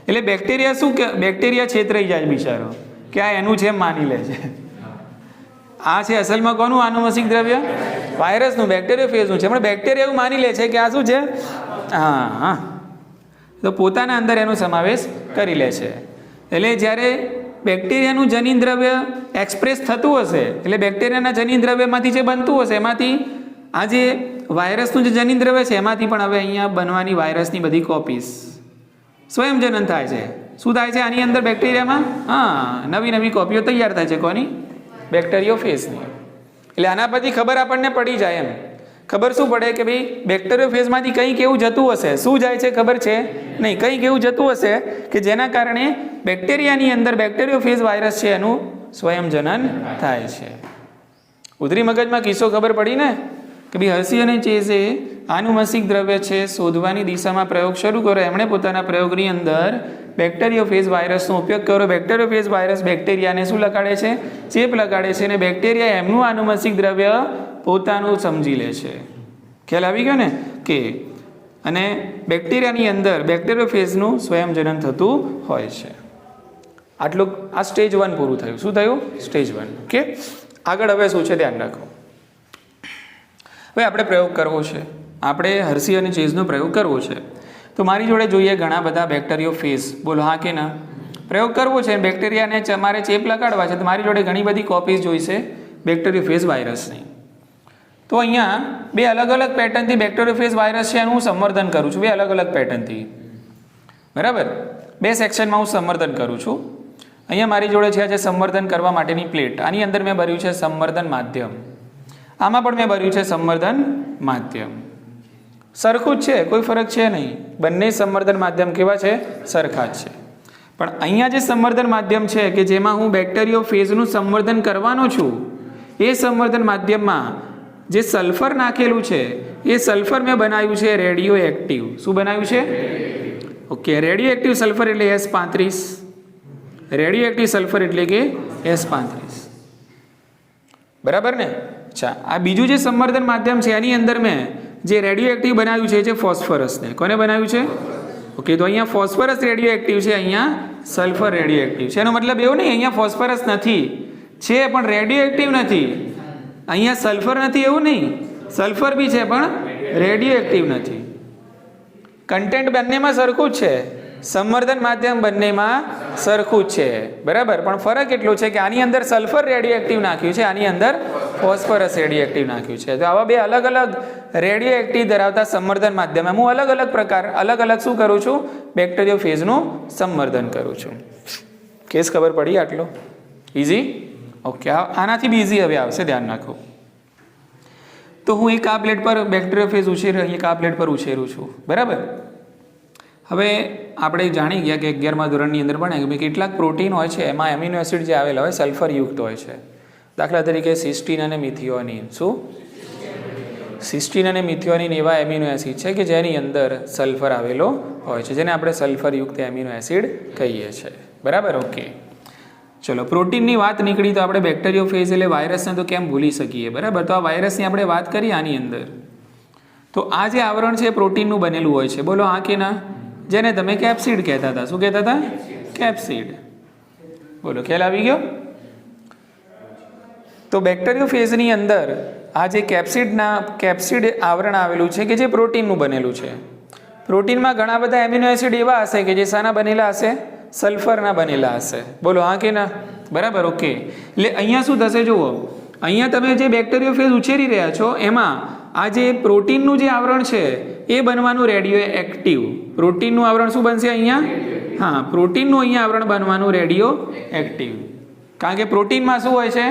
એટલે બેક્ટેરિયા શું કે બેક્ટેરિયા છેતરાઈ જાય બિચારો, કે આ એનું છે માની લે છે. આ છે અસલમાં કોનું આનુવંશિક દ્રવ્ય? વાયરસનું, બેક્ટેરિયોફેજનું છે. પણ બેક્ટેરિયા એવું માની લે છે કે આ શું છે? હા, તો પોતાના અંદર એનો સમાવેશ કરી લે છે. એટલે જ્યારે બેક્ટેરિયાનું જનીન દ્રવ્ય એક્સપ્રેસ થતું હશે, એટલે બેક્ટેરિયાના જનીન દ્રવ્યમાંથી જે બનતું હશે એમાંથી આ જે વાયરસનું જે જનીન દ્રવ્ય છે એમાંથી પણ હવે અહીંયા બનવાની વાયરસની બધી કોપીઝ સ્વયંજનન થાય છે. શું થાય છે આની અંદર બેક્ટેરિયામાં? હા, નવી નવી કોપીઓ તૈયાર થાય છે. કોની? બેક્ટેરિયોફેજની. એટલે આના પરથી ખબર આપણને પડી જાય એમ ખબર શું પડે કે ભાઈ બેક્ટેરિયોફેઝમાંથી કંઈક એવું જતું હશે, શું જાય છે ખબર છે નહીં, કંઈક એવું જતું હશે કે જેના કારણે બેક્ટેરિયાની અંદર બેક્ટેરિયોફેઝ વાયરસ છે એનું સ્વયંજનન થાય છે. ઉધરી મગજમાં કિસ્સો ખબર પડી ને કે ભાઈ હર્સી અને ચેઝે આનુવંશિક દ્રવ્ય છે શોધવાની દિશામાં પ્રયોગ શરૂ કર્યો. એમણે પોતાના પ્રયોગની અંદર બેક્ટેરિયોફેઝ વાયરસનો ઉપયોગ કર્યો. બેક્ટેરિયોફેઝ વાયરસ બેક્ટેરિયાને શું લગાડે છે? ચેપ લગાડે છે, અને બેક્ટેરિયા એમનું આનુવંશિક દ્રવ્ય પોતાનું સમજી લે છે. ખ્યાલ આવી ગયો ને કે અને બેક્ટેરિયાની અંદર બેક્ટેરિયોફેઝનું સ્વયંજનન થતું હોય છે. આટલું આ સ્ટેજ 1 પૂરું થયું. શું થયું? સ્ટેજ 1. ઓકે, આગળ હવે શું છે ધ્યાન રાખો. હવે આપણે પ્રયોગ કરવો છે, આપણે હર્સી અને ચેઝનો પ્રયોગ કરવો છે. તો મારી જોડે જોઈએ ઘણા બધા બેક્ટેરિયોફેઝ. બોલો હા કે ના? પ્રયોગ કરવો છે, બેક્ટેરિયાને તમારે ચેપ લગાડવા છે, તો મારી જોડે ઘણી બધી કોપીઝ જોઈશે બેક્ટેરિયોફેઝ વાયરસની. તો અહીંયા બે અલગ અલગ પેટર્નથી બેક્ટેરિયોફેઝ વાયરસ છે એનું હું સંવર્ધન કરું છું, બે અલગ અલગ પેટર્નથી. બરાબર, બે સેક્શનમાં હું સંવર્ધન કરું છું. અહીંયા મારી જોડે છે આજે સંવર્ધન કરવા માટેની પ્લેટ. આની અંદર મેં ભર્યું છે સંવર્ધન માધ્યમ, આમાં પણ મેં ભર્યું છે સંવર્ધન માધ્યમ. સરખું જ છે, કોઈ ફરક છે નહીં. બંને સંવર્ધન માધ્યમ કેવા છે? સરખા જ છે. પણ અહીંયા જે સંવર્ધન માધ્યમ છે કે જેમાં હું બેક્ટેરિયોફેઝનું સંવર્ધન કરવાનો છું, એ સંવર્ધન માધ્યમમાં જે સલ્ફર નાખેલું છે એ સલ્ફર મેં બનાવ્યું છે રેડિયો એક્ટિવ. શું બનાવ્યું છે? ઓકે, રેડિયો એક્ટિવ સલ્ફર એટલે S35. રેડિયો એક્ટિવ સલ્ફર એટલે કે S35. બરાબર ને? અચ્છા, આ બીજું જે સંવર્ધન માધ્યમ છે એની અંદર મેં જે રેડિયો એક્ટિવ બનાવ્યું છે ફોસ્ફરસને. કોને બનાવ્યું છે? ઓકે, તો અહીંયા ફોસ્ફરસ રેડિયો એક્ટિવ છે, અહીંયા સલ્ફર રેડિયો એક્ટિવ છે. એનો મતલબ એવું નહીં અહીંયા ફોસ્ફરસ નથી, છે પણ રેડિયો એક્ટિવ નથી. અહીંયા સલ્ફર નથી એવું નહીં, સલ્ફર બી છે પણ રેડિયો એક્ટિવ નથી. કન્ટેન્ટ બંનેમાં સરખું જ છે, સંવર્ધન માધ્યમ બંનેમાં સરખું જ છે. બરાબર, પણ ફરક એટલો છે કે આની અંદર સલ્ફર રેડિયો એક્ટિવ નાખ્યું છે, આની અંદર ફોસ્ફરસ રેડિયો એક્ટિવ નાખ્યું છે. તો આવા બે અલગ અલગ રેડિયો એક્ટિવ ધરાવતા સંવર્ધન માધ્યમમાં હું અલગ અલગ પ્રકાર અલગ અલગ શું કરું છું? બેક્ટેરિયોફેઝનું સંવર્ધન કરું છું. કેસ ખબર પડી? આટલો ઇઝી? ઓકે, આનાથી બી ઇઝી હવે આવશે, ધ્યાન રાખો. તો હું એક આ પ્લેટ પર બેક્ટેરિયોફેઝ ઉછેરું, એક આ પ્લેટ પર ઉછેરું છું. બરાબર, હવે આપણે જાણી ગયા કે 11મા ધોરણની અંદર ભણે કે કેટલાક પ્રોટીન હોય છે એમાં એમિનો એસિડ જે આવેલા હોય સલ્ફર યુક્ત હોય છે. દાખલા તરીકે સિસ્ટીન અને મિથિયોનિન. શું? સિસ્ટીન અને મિથિયોનિન એવા એમિનો એસિડ છે કે જેની અંદર સલ્ફર આવેલો હોય છે, જેને આપણે સલ્ફર યુક્ત એમિનો એસિડ કહીએ છીએ. બરાબર, ઓકે. ચલો, પ્રોટીનની વાત નીકળી તો આપણે બેક્ટેરિયોફેઝ એટલે વાયરસને તો કેમ ભૂલી શકીએ? બરાબર, તો આ વાયરસની આપણે વાત કરી આની અંદર. તો આ જે આવરણ છે પ્રોટીનનું બનેલું હોય છે. બોલો હા કે ના? જેને તમે કેપ્સિડ કહેતા હતા. શું કહેતા હતા? કેપ્સિડ. બોલો, ખ્યાલ આવી ગયો? તો બેક્ટેરિયોફેઝની અંદર આ જે કેપ્સિડ આવરણ આવેલું છે કે જે પ્રોટીનનું બનેલું છે. પ્રોટીનમાં ઘણા બધા એમિનો એસિડ એવા હશે કે જે શાના બનેલા હશે? સલ્ફરના બનેલા હશે. બોલો હા કે ના? બરાબર, ઓકે. એટલે અહીંયા શું થશે જુઓ, અહીંયા તમે જે બેક્ટેરિયોફેઝ ઉછેરી રહ્યા છો એમાં આ જે પ્રોટીનનું જે આવરણ છે એ બનવાનું રેડિયો એક્ટિવ. પ્રોટીનનું આવરણ શું બનશે અહીંયા? હા, પ્રોટીનનું અહીંયા આવરણ બનવાનું રેડિયો એક્ટિવ. કારણ કે પ્રોટીનમાં શું હોય છે?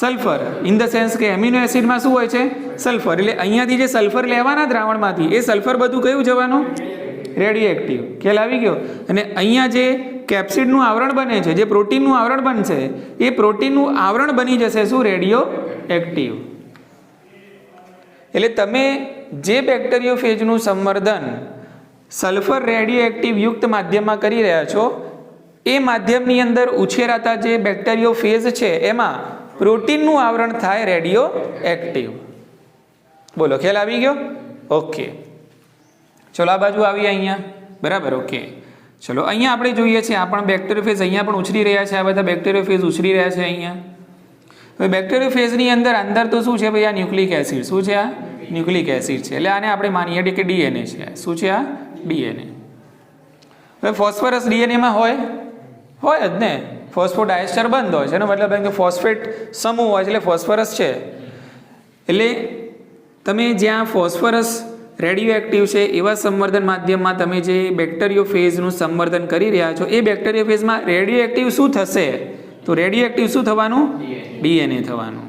સલ્ફર. ઇન ધ સેન્સ કે એમિનો એસિડમાં શું હોય છે? સલ્ફર. એટલે અહીંયાથી જે સલ્ફર લેવાના દ્રાવણમાંથી એ સલ્ફર બધું કયું જવાનું? Radio active. ખ્યાલ આવી ગયો? અને અહીંયા જે કેપ્સિડનું આવરણ બને છે, જે પ્રોટીનનું આવરણ બનશે એ પ્રોટીનનું આવરણ બની જશે શું? Radio active. એટલે તમે જે બેક્ટેરિયોફેઝનું સંવર્ધન સલ્ફર રેડિયો એક્ટિવ યુક્ત માધ્યમમાં કરી રહ્યા છો એ માધ્યમની અંદર ઉછેરાતા જે બેક્ટેરિયોફેઝ છે એમાં પ્રોટીનનું આવરણ થાય રેડિયો એક્ટિવ. બોલો, ખ્યાલ આવી ગયો? ઓકે, ચલો આ બાજુ આવીએ અહીંયા. બરાબર, ઓકે. ચલો અહીંયા આપણે જોઈએ છીએ આ પણ બેક્ટેરિયોફેઝ અહીંયા પણ ઉછરી રહ્યા છે, આ બધા બેક્ટેરિયોફેઝ ઉછરી રહ્યા છે અહીંયા. હવે બેક્ટેરિયોફેઝની અંદર તો શું છે ભાઈ? આ ન્યુક્લિક એસિડ. શું છે? આ ન્યુક્લિક એસિડ છે. એટલે આને આપણે માનીએ કે ડીએનએ છે. શું છે? આ ડીએનએ. હવે ફોસ્ફરસ ડીએનએમાં હોય જ ને. ફોસ્ફોડાયસ્ટર બંધ હોય છે, એનો મતલબ એમ કે ફોસ્ફેટ સમૂહ હોય છે એટલે ફોસ્ફરસ છે. એટલે તમે જ્યાં ફોસ્ફરસ રેડિયો એક્ટિવ છે એવા સંવર્ધન માધ્યમમાં તમે જે બેક્ટેરિયોફેઝનું સંવર્ધન કરી રહ્યા છો એ બેક્ટેરિયોફેઝમાં રેડિયો એક્ટિવ શું થશે? તો રેડિયો એક્ટિવ શું થવાનું? ડીએનએ થવાનું.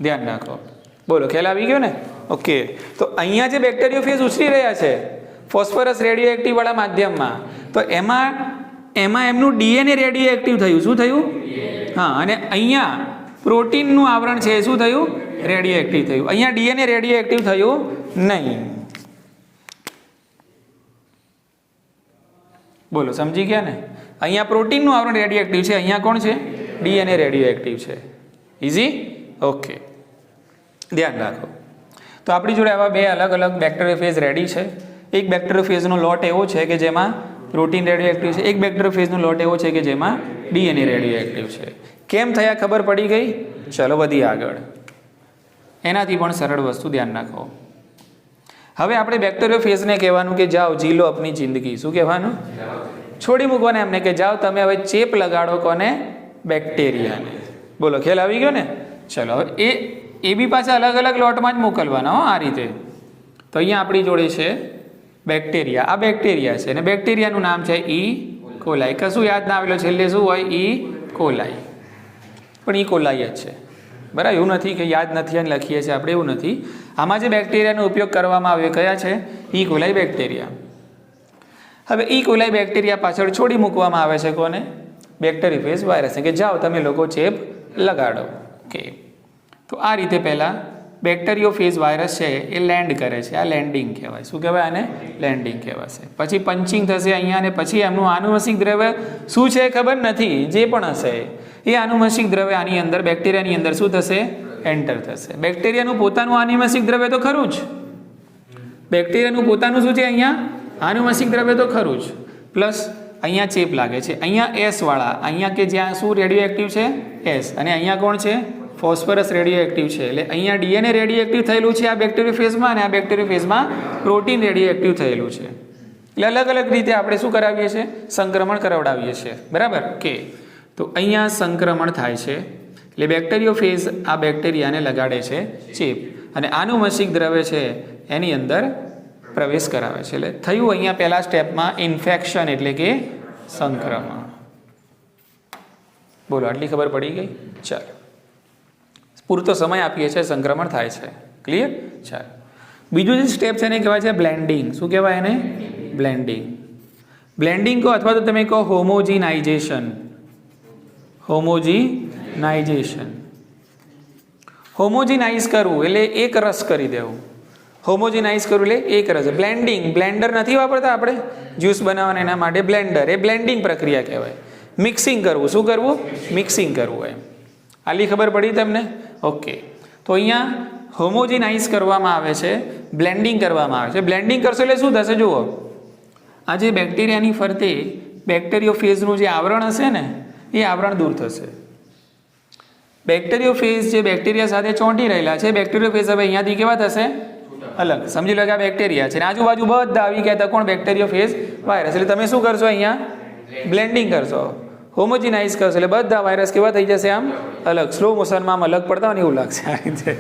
ધ્યાન રાખો. બોલો, ખ્યાલ આવી ગયો ને? ઓકે, તો અહીંયા જે બેક્ટેરિયોફેજ ઉછરી રહ્યા છે ફોસ્ફરસ રેડિયોએક્ટિવ વાળા માધ્યમમાં, તો એમાં એમનું ડીએનએ રેડિયોએક્ટિવ થયું. શું થયું? હા, અને અહીંયા પ્રોટીનનું આવરણ છે શું થયું? રેડિયોએક્ટિવ થયું. અહીંયા ડીએનએ રેડિયોએક્ટિવ થયું નહીં. બોલો, સમજી ગયા ને? અહીંયા પ્રોટીનનું આવરણ રેડિયોએક્ટિવ છે, અહીંયા કોણ છે? ડીએનએ રેડિયોએક્ટિવ છે. ઇઝી? ઓકે, ધ્યાન રાખો. તો આપણી જોડે આવા બે અલગ અલગ બેક્ટેરિયોફેજ રેડી છે. એક બેક્ટેરિયોફેજનો લોટ એવો છે કે જેમાં પ્રોટીન રેડિયોએક્ટિવ છે, એક બેક્ટેરિયોફેજનો લોટ એવો છે કે જેમાં ડીએનએ રેડિયોએક્ટિવ છે. કેમ થયા ખબર પડી ગઈ? ચલો વધીએ આગળ. એનાથી પણ સરળ વસ્તુ ધ્યાન રાખો. હવે આપણે બેક્ટેરિયોફેજને કહેવાનું કે જાઓ જીલો આપની જિંદગી. શું કહેવાનું? છોડી મૂકવાને એમને કે જાઓ તમે હવે ચેપ લગાડો કોને? બેક્ટેરિયાને. બોલો, ખ્યાલ આવી ગયો ને? ચલો, હવે એ બી પાછા અલગ અલગ લોટમાં જ મોકલવાના. આ રીતે. તો અહીંયા આપણી જોડે છે બેક્ટેરિયા. આ બેક્ટેરિયા છે અને બેક્ટેરિયાનું નામ છે ઈ કોલાઈ. કશું યાદ ના આવેલો, છેલ્લે શું હોય? ઈ કોલાઈ. પણ ઈ કોલાઈ જ છે, બરાબર? એવું નથી કે યાદ નથી અને લખીએ છીએ આપણે, એવું નથી. આમાં જે બેક્ટેરિયાનો ઉપયોગ કરવામાં આવ્યો કયા છે? ઈ કોલાઈ બેક્ટેરિયા. હવે ઈ કોલાઈ બેક્ટેરિયા પાછળ છોડી મૂકવામાં આવે છે કોને? બેક્ટેરિયોફેજ વાયરસ. કે જાઓ તમે લોકો ચેપ લગાડો. ઓકે, તો આ રીતે પહેલાં બેક્ટેરિયોફેજ વાયરસ છે એ લેન્ડ કરે છે. આ લેન્ડિંગ કહેવાય. શું કહેવાય આને? લેન્ડિંગ કહેવાશે. પછી પંચિંગ થશે અહીંયા, અને પછી એમનું આનુવંશિક દ્રવ્ય શું છે ખબર નથી, જે પણ હશે એ આનુવંશિક દ્રવ્ય આની અંદર બેક્ટેરિયાની અંદર શું થશે? એન્ટર થશે. બેક્ટેરિયાનું પોતાનું આનુવંશિક દ્રવ્ય તો ખરું જ. બેક્ટેરિયાનું પોતાનું શું છે અહીંયા? આનુવંશિક દ્રવ્ય તો ખરું જ. પ્લસ અહીંયા ચેપ લાગે છે. અહીંયા એસ વાળા, અહીંયા કે જ્યાં શું રેડિયોએક્ટિવ છે? એસ. અને અહીંયા કોણ છે? ફોસ્ફરસ રેડિયોએક્ટિવ છે. એટલે અહીંયા ડીએનએ રેડિયોએક્ટિવ થયેલું છે આ બેક્ટેરિયોફેજમાં, અને આ બેક્ટેરિયોફેજમાં પ્રોટીન રેડિયોએક્ટિવ થયેલું છે. એટલે અલગ અલગ રીતે આપણે શું કરાવીએ છીએ? સંક્રમણ કરાવડાવીએ છીએ. બરાબર? કે તો અહીંયા સંક્રમણ થાય છે. એટલે બેક્ટેરિયોફેજ આ બેક્ટેરિયાને લગાડે છે ચેપ, અને આનુવંશિક દ્રવ્ય છે એની અંદર પ્રવેશ કરાવે છે. એટલે થયું અહીંયા પહેલા સ્ટેપમાં ઇન્ફેક્શન, એટલે કે સંક્રમણ. બોલો, આટલી ખબર પડી ગઈ? ચાલો, પૂરતો સમય આપીએ છીએ, સંક્રમણ થાય છે. ક્લિયર? ચાલો, બીજું જે સ્ટેપ છે એને કહેવાય છે બ્લેન્ડિંગ. શું કહેવાય એને? બ્લેન્ડિંગ. બ્લેન્ડિંગ કહો અથવા તો તમે કહો હોમોજીનાઇઝેશન. હોમોજીનાઇઝેશન. હોમોજીનાઇઝ કરવું એટલે એક રસ કરી દેવું. હોમોજીનાઇઝ કરવું એટલે એક રસ. બ્લેન્ડિંગ, બ્લેન્ડર નથી વાપરતા આપણે જ્યુસ બનાવવાના, એના માટે બ્લેન્ડર. એ બ્લેન્ડિંગ પ્રક્રિયા કહેવાય. મિક્સિંગ કરવું. શું કરવું? મિક્સિંગ કરવું. એમ આલી ખબર પડી તમને? ઓકે, તો અહીંયા હોમોજીનાઇઝ કરવામાં આવે છે, બ્લેન્ડિંગ કરવામાં આવે છે. બ્લેન્ડિંગ કરશો એટલે શું થશે? જુઓ, આ જે બેક્ટેરિયાની ફરતે બેક્ટેરિયોફેજનું જે આવરણ હશે ને, એ આવરણ દૂર થશે. બેક્ટેરિયોફેજ જે બેક્ટેરિયા સાથે ચોંટી રહેલા છે, બેક્ટેરિયોફેજ હવે અહીંયાથી કેવા થશે? અલગ. સમજી લો કે આ બેક્ટેરિયા છે, અને આજુબાજુ બધા આવી ગયા હતા કોણ? બેક્ટેરિયોફેજ વાયરસ. એટલે તમે શું કરશો? અહીંયા બ્લેન્ડિંગ કરશો, હોમોજીનાઇઝ કરશો, એટલે બધા વાયરસ કેવા થઈ જશે? આમ અલગ. સ્લો મોશનમાં આમ અલગ પડતા હોય ને એવું લાગશે. આ રીતે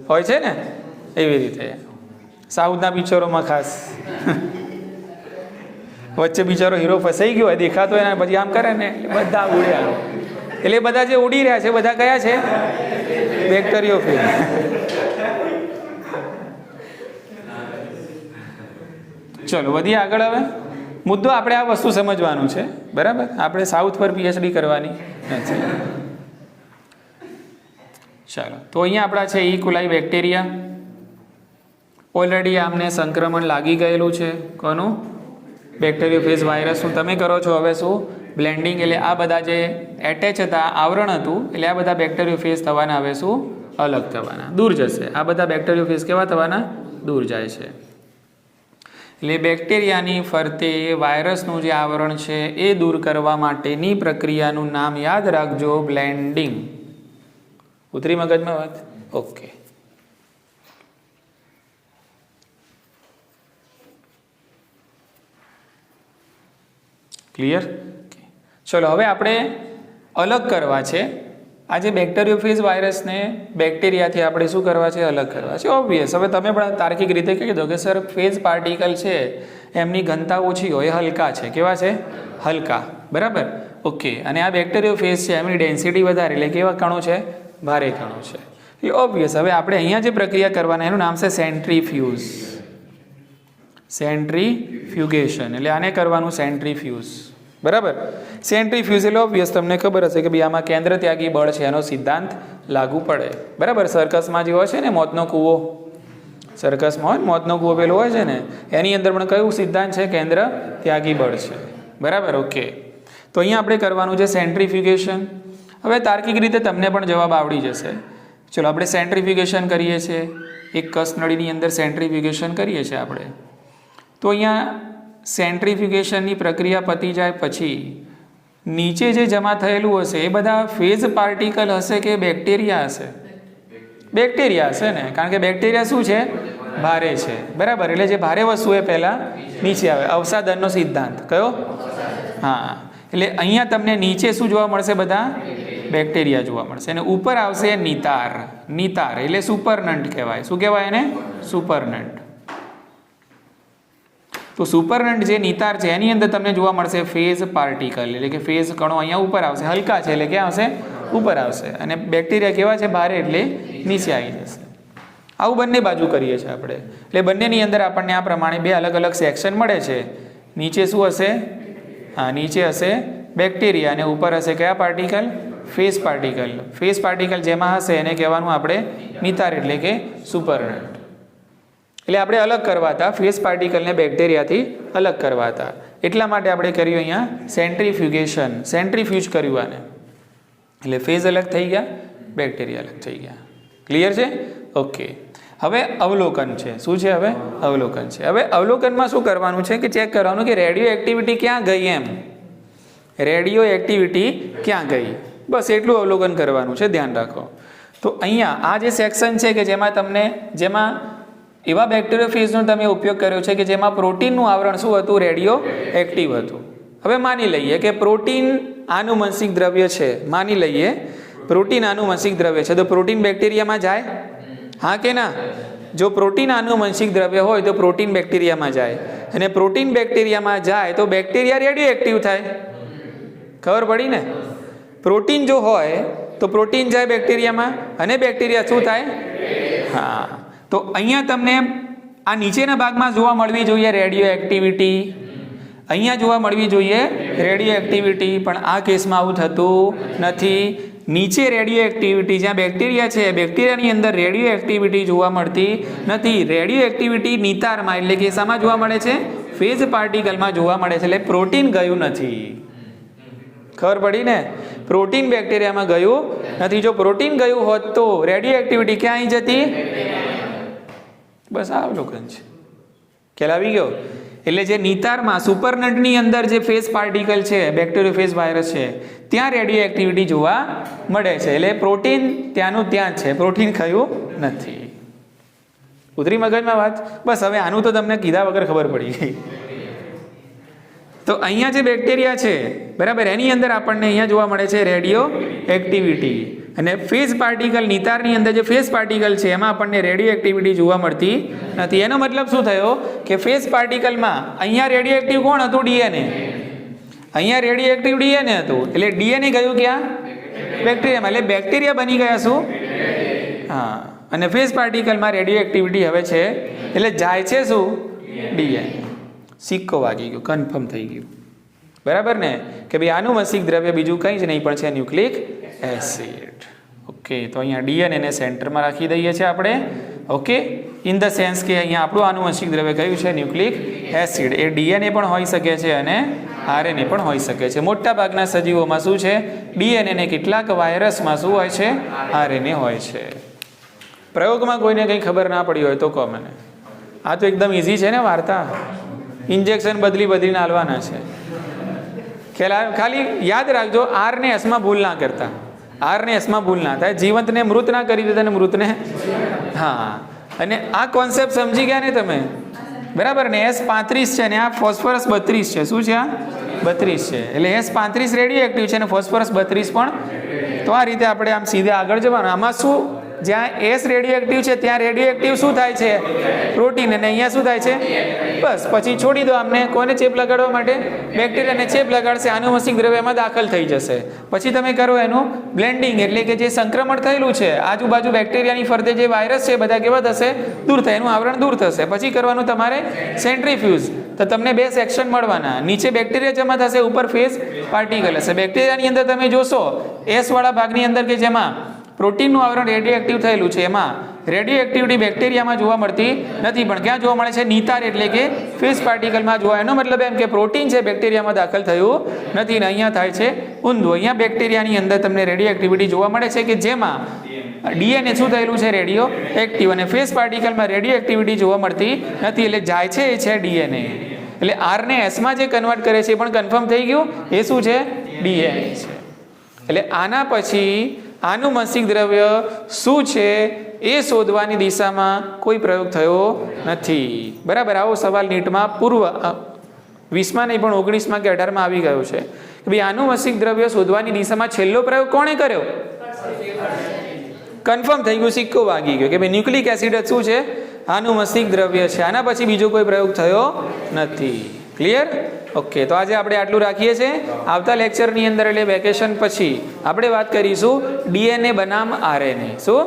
હોય છે ને, એવી રીતે સાઉથના પિક્ચરોમાં ખાસ વચ્ચે બિચારો હીરો ફસાઈ ગયો હોય, દેખાતો હોય, પછી આમ કરે ને બધા ઉડ્યા. એટલે બધા જે ઉડી રહ્યા છે બધા કયા છે? બેક્ટેરિયોફેજ. ચલો વધીએ આગળ. હવે મુદ્દો આપણે આ વસ્તુ સમજવાનું છે, બરાબર? આપણે સાઉથ પર પીએચડી કરવાની નથી. ચાલો, તો અહીંયા આપણા છે ઈ કોલાઈ બેક્ટેરિયા. ઓલરેડી આમને સંક્રમણ લાગી ગયેલું છે. કોનું? બેક્ટેરિયોફેજ વાયરસનું. તમે કરો છો હવે શું? બ્લેન્ડિંગ. એટલે આ બધા જે એટેચ હતા, આવરણ હતું, એટલે આ બધા બેક્ટેરિયોફેજ થવાના હવે શું? અલગ થવાના, દૂર જશે. આ બધા બેક્ટેરિયોફેજ કેવા થવાના? દૂર જાય છે. એટલે બેક્ટેરિયાની ફરતે વાયરસનું જે આવરણ છે એ દૂર કરવા માટેની પ્રક્રિયાનું નામ યાદ રાખજો, બ્લેન્ડિંગ. ઉતરી મગજમાં વાત? ઓકે. ક્લિયર? ચલો, હવે આપણે અલગ કરવા છે આ જે બેક્ટેરિયોફેજ વાયરસને બેક્ટેરિયાથી આપણે શું કરવા છે? અલગ કરવા છે. ઓબ્વિયસ. હવે તમે પણ તાર્કિક રીતે કહી દો કે સર ફેજ પાર્ટિકલ છે એમની ઘનતા ઓછી હોય, હલકા છે. કેવા છે? હલકા. બરાબર? ઓકે. અને આ બેક્ટેરિયોફેજ છે એમની ડેન્સિટી વધારે, એટલે કેવા કણો છે? ભારે કણો છે. એ ઓબ્વિયસ. હવે આપણે અહીંયા જે પ્રક્રિયા કરવાના એનું નામ છે સેન્ટ્રીફ્યુઝ. સેન્ટ્રીફ્યુગેશન એટલે આને કરવાનું સેન્ટ્રીફ્યુઝ. બરાબર. સેન્ટ્રીફ્યુઝ એટલે ઓબ્વિયસ તમને ખબર હશે કે ભાઈ આમાં કેન્દ્ર ત્યાગી બળ છે એનો સિદ્ધાંત લાગુ પડે. બરાબર. સર્કસમાં જે હોય છે ને મોતનો કૂવો, સર્કસમાં હોય ને મોતનો કૂવો પેલો હોય છે ને એની અંદર પણ કયું સિદ્ધાંત છે? કેન્દ્ર ત્યાગી બળ છે. બરાબર. ઓકે. તો અહીંયા આપણે કરવાનું છે સેન્ટ્રીફ્યુગેશન. હવે તાર્કિક રીતે તમને પણ જવાબ આવડી જશે. ચલો આપણે સેન્ટ્રીફ્યુગેશન કરીએ છીએ. એક કસનળીની અંદર સેન્ટ્રીફ્યુગેશન કરીએ છીએ આપણે. તો અહીંયા સેન્ટ્રીફ્યુગેશનની પ્રક્રિયા પતી જાય પછી નીચે જે જમા થયેલું હશે એ બધા ફેઝ પાર્ટિકલ હશે કે બેક્ટેરિયા હશે? બેક્ટેરિયા હશે ને, કારણ કે બેક્ટેરિયા શું છે? ભારે છે. બરાબર. એટલે જે ભારે વસ્તુ એ પહેલાં નીચે આવે. અવસાદનનો સિદ્ધાંત કયો? હા. એટલે અહીંયા તમને નીચે શું જોવા મળશે? બધા બેક્ટેરિયા જોવા મળશે. અને ઉપર આવશે નિતાર. નિતાર એટલે સુપરનન્ટ કહેવાય. શું કહેવાય એને? સુપરનન્ટ. તો સુપરનન્ટ જે નિતાર છે એની અંદર તમને જોવા મળશે ફેઝ પાર્ટિકલ, એટલે કે ફેઝ કણો અહીંયા ઉપર આવશે. હલકા છે એટલે ક્યાં આવશે? ઉપર આવશે. અને બેક્ટેરિયા કેવા છે? ભારે એટલે નીચે આવી જશે. આવું બંને બાજુ કરીએ છીએ આપણે. એટલે બંનેની અંદર આપણને આ પ્રમાણે બે અલગ અલગ સેક્શન મળે છે. નીચે શું હશે? હા, નીચે હશે બેક્ટેરિયા અને ઉપર હશે કયા particle? Phase particle. Phase particle જેમાં હશે એને કહેવાનું આપણે નિતાર એટલે કે સુપરનન્ટ. એટલે આપણે અલગ કરવા હતા ફેઝ પાર્ટિકલને બેક્ટેરિયાથી અલગ કરવા હતા. એટલા માટે આપણે કર્યું અહીંયા સેન્ટ્રીફ્યુગેશન. સેન્ટ્રીફ્યુજ કર્યું આને. એટલે ફેઝ અલગ થઈ ગયા, બેક્ટેરિયા અલગ થઈ ગયા. ક્લિયર છે? ઓકે. હવે અવલોકન છે. શું છે? હવે અવલોકન છે. હવે અવલોકનમાં શું કરવાનું છે કે ચેક કરવાનું કે રેડિયો એક્ટિવિટી ક્યાં ગઈ એમ. રેડિયો એક્ટિવિટી ક્યાં ગઈ, બસ એટલું અવલોકન કરવાનું છે. ધ્યાન રાખો. તો અહીંયા આ જે સેક્શન છે કે જેમાં એવા બેક્ટેરિયોફેજનો તમે ઉપયોગ કર્યો છે કે જેમાં પ્રોટીનનું આવરણ શું હતું? રેડિયો એક્ટિવ હતું. હવે માની લઈએ કે પ્રોટીન આનુવંશિક દ્રવ્ય છે. માની લઈએ પ્રોટીન આનુવંશિક દ્રવ્ય છે તો પ્રોટીન બેક્ટેરિયામાં જાય? હા કે ના? જો પ્રોટીન આનુવંશિક દ્રવ્ય હોય તો પ્રોટીન બેક્ટેરિયામાં જાય, અને પ્રોટીન બેક્ટેરિયામાં જાય તો બેક્ટેરિયા રેડિયો એક્ટિવ થાય. ખબર પડી ને? પ્રોટીન જો હોય તો પ્રોટીન જાય બેક્ટેરિયામાં અને બેક્ટેરિયા શું થાય? હા. તો અહીંયા તમને આ નીચેના ભાગમાં જોવા મળવી જોઈએ રેડિયો એક્ટિવિટી. અહીંયા જોવા મળવી જોઈએ રેડિયો એક્ટિવિટી, પણ આ કેસમાં આવું થતું નથી. નીચે રેડિયો એક્ટિવિટી જ્યાં બેક્ટેરિયા છે બેક્ટેરિયાની અંદર રેડિયો એક્ટિવિટી જોવા મળતી નથી. રેડિયો એક્ટિવિટી નિતારમાં એટલે કે શામાં જોવા મળે છે? ફેઝ પાર્ટિકલમાં જોવા મળે છે. એટલે પ્રોટીન ગયું નથી. ખબર પડી ને? પ્રોટીન બેક્ટેરિયામાં ગયું નથી. જો પ્રોટીન ગયું હોત તો રેડિયો એક્ટિવિટી ક્યાં આવી જતી? બસ આ અવલોકન છે. ખ્યાલ આવી ગયો? એટલે જે નિતારમાં સુપરનટની અંદર જે ફેઝ પાર્ટિકલ છે બેક્ટેરિયોફેજ વાયરસ છે ત્યાં રેડિયો એક્ટિવિટી જોવા મળે છે. એટલે પ્રોટીન ત્યાંનું ત્યાં છે, પ્રોટીન ખયું નથી. ઉતરી મગજમાં વાત? બસ હવે આનું તો તમને કીધા વગર ખબર પડી ગઈ. તો અહીંયા જે બેક્ટેરિયા છે બરાબર એની અંદર આપણને અહીંયા જોવા મળે છે રેડિયો એક્ટિવિટી, અને ફેઝ પાર્ટિકલ નિતારની અંદર જે ફેઝ પાર્ટિકલ છે એમાં આપણને રેડિયો એક્ટિવિટી જોવા મળતી નથી. એનો મતલબ શું થયો કે ફેઝ પાર્ટિકલમાં અહીંયા રેડિયો એક્ટિવ કોણ હતું? ડીએનએ. અહીંયા રેડિયો એક્ટિવ ડીએનએ હતું. એટલે ડીએનએ ગયું ક્યાં? બેક્ટેરિયામાં. એટલે બેક્ટેરિયા બની ગયા શું? હા. અને ફેઝ પાર્ટિકલમાં રેડિયો એક્ટિવિટી હવે છે એટલે જાય છે શું? ડીએનએ. સિક્કો વાગી ગયો, કન્ફર્મ થઈ ગયું. બરાબર ને? કે ભાઈ આનુવંશિક દ્રવ્ય બીજું કંઈ જ નહીં પણ છે ન્યુક્લિક એસિડ. ઓકે. તો અહીંયા ડીએનએ ને સેન્ટરમાં રાખી દઈએ છીએ આપણે. ઓકે. ઇન ધ સેન્સ કે અહીંયા આપણું આનુવંશિક દ્રવ્ય કયું છે? Nucleic acid. એ ડીએનએ પણ હોઈ શકે છે અને આરએનએ પણ હોઈ શકે છે. મોટા ભાગના સજીવોમાં શું છે? ડીએનએ ને કેટલાક વાયરસમાં શું હોય છે? આરએનએ હોય છે. પ્રયોગમાં કોઈને કંઈ ખબર ના પડી હોય તો કહો મને. આ તો એકદમ ઇઝી છે ને વાર્તા. ઇન્જેક્શન બદલીને હાલવાના છે. ખાલી યાદ રાખજો આર ને એસમાં ભૂલ ના કરતા. આર ને એસમાં ભૂલ ના થાય. જીવંતને મૃત ના કરી દેતા, મૃતને હા. અને આ કોન્સેપ્ટ સમજી ગયા ને તમે? બરાબર ને? S35 છે ને આ ફોસ્ફરસ 32 છે. શું છે આ? 32 છે. એટલે S35 રેડિયો એક્ટિવ છે અને ફોસ્ફરસ 32 પણ. તો આ રીતે આપણે આમ સીધે આગળ જવાનું. આમાં શું જ્યાં એસ રેડિયો એક્ટિવ છે ત્યાં રેડિયો એક્ટિવ શું થાય છે? પ્રોટીન. અને અહીંયા શું થાય છે? બસ પછી છોડી દો આમને. કોને ચેપ લગાડવા માટે? બેક્ટેરિયાને ચેપ લગાડશે, આનુવંશિક દ્રવ્યમાં દાખલ થઈ જશે. પછી તમે કરો એનું બ્લેન્ડિંગ, એટલે કે જે સંક્રમણ થયેલું છે આજુબાજુ બેક્ટેરિયાની ફરતે જે વાયરસ છે બધા કેવા થશે? દૂર થાય, એનું આવરણ દૂર થશે. પછી કરવાનું તમારે સેન્ટ્રીફ્યુઝ. તો તમને બે સેક્શન મળવાના, નીચે બેક્ટેરિયા જમા થશે, ઉપર ફેઝ પાર્ટિકલ હશે. બેક્ટેરિયાની અંદર તમે જોશો એસ વાળા ભાગની અંદર કે જેમાં પ્રોટીનનું આવરણ રેડિયો એક્ટિવ થયેલું છે એમાં રેડિયો એક્ટિવિટી બેક્ટેરિયામાં જોવા મળતી નથી, પણ ક્યાં જોવા મળે છે? નિતાર એટલે કે ફેઝ પાર્ટિકલમાં જોવા. એનો મતલબ એમ કે પ્રોટીન છે બેક્ટેરિયામાં દાખલ થયું નથી ને અહીંયા થાય છે ઊંધું. અહીંયા બેક્ટેરિયાની અંદર તમને રેડિયો એક્ટિવિટી જોવા મળે છે કે જેમાં ડીએનએ શું થયેલું છે? Radio active. અને ફેઝ પાર્ટિકલમાં રેડિયો એક્ટિવિટી જોવા મળતી નથી, એટલે જાય છે એ છે ડીએનએ. એટલે આર ને એસમાં જે કન્વર્ટ કરે છે એ પણ કન્ફર્મ થઈ ગયું, એ શું છે? ડીએનએ છે. એટલે આના પછી આનુવંશિક દ્રવ્ય શું છે એ શોધવાની દિશામાં કોઈ પ્રયોગ થયો નથી. બરાબર. આવો સવાલ નીટમાં પૂર્વ 20માં નહીં પણ 19માં કે 18માં આવી ગયો છે કે ભાઈ આનુવંશિક દ્રવ્ય શોધવાની દિશામાં છેલ્લો પ્રયોગ કોણે કર્યો? કન્ફર્મ થઈ ગયું, સિક્કો વાગી ગયો કે ભાઈ ન્યુક્લિક એસિડ જ શું છે? આનુવંશિક દ્રવ્ય છે. આના પછી બીજો કોઈ પ્રયોગ થયો નથી. ક્લિયર? ઓકે, તો આજે આપણે આટલું રાખીએ છીએ. આવતા લેક્ચરની અંદર એટલે વેકેશન પછી આપણે વાત કરીશું ડીએનએ બનામ આરએનએ. શું?